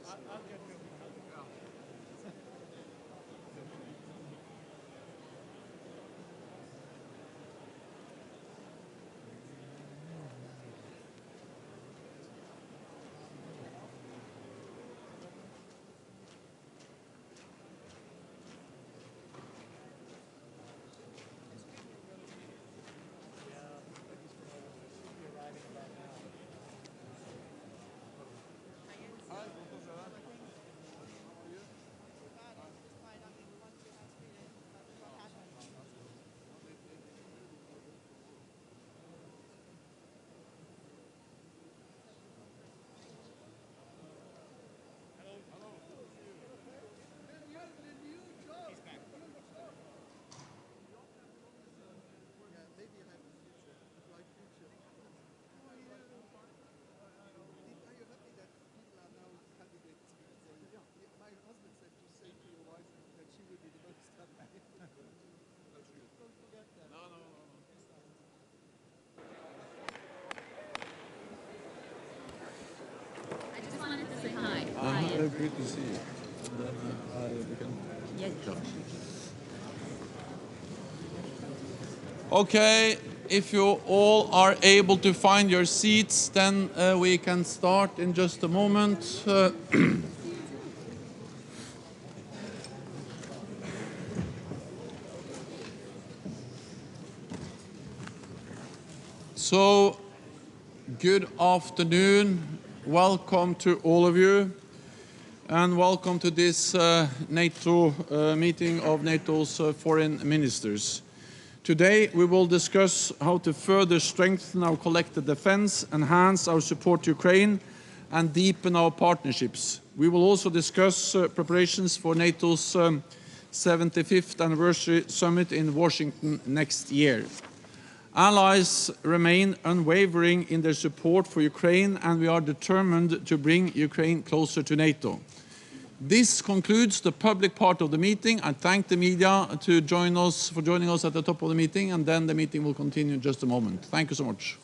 Hi, Good to see you. Okay, if you all are able to find your seats, then we can start in just a moment. So, good afternoon. Welcome to all of you, and welcome to this NATO meeting of NATO's foreign ministers. Today, we will discuss how to further strengthen our collective defense, enhance our support to Ukraine, and deepen our partnerships. We will also discuss preparations for NATO's 75th anniversary summit in Washington next year. Allies remain unwavering in their support for Ukraine, and we are determined to bring Ukraine closer to NATO. This concludes the public part of the meeting. I thank the media for joining us at the top of the meeting, and then the meeting will continue in just a moment. Thank you so much.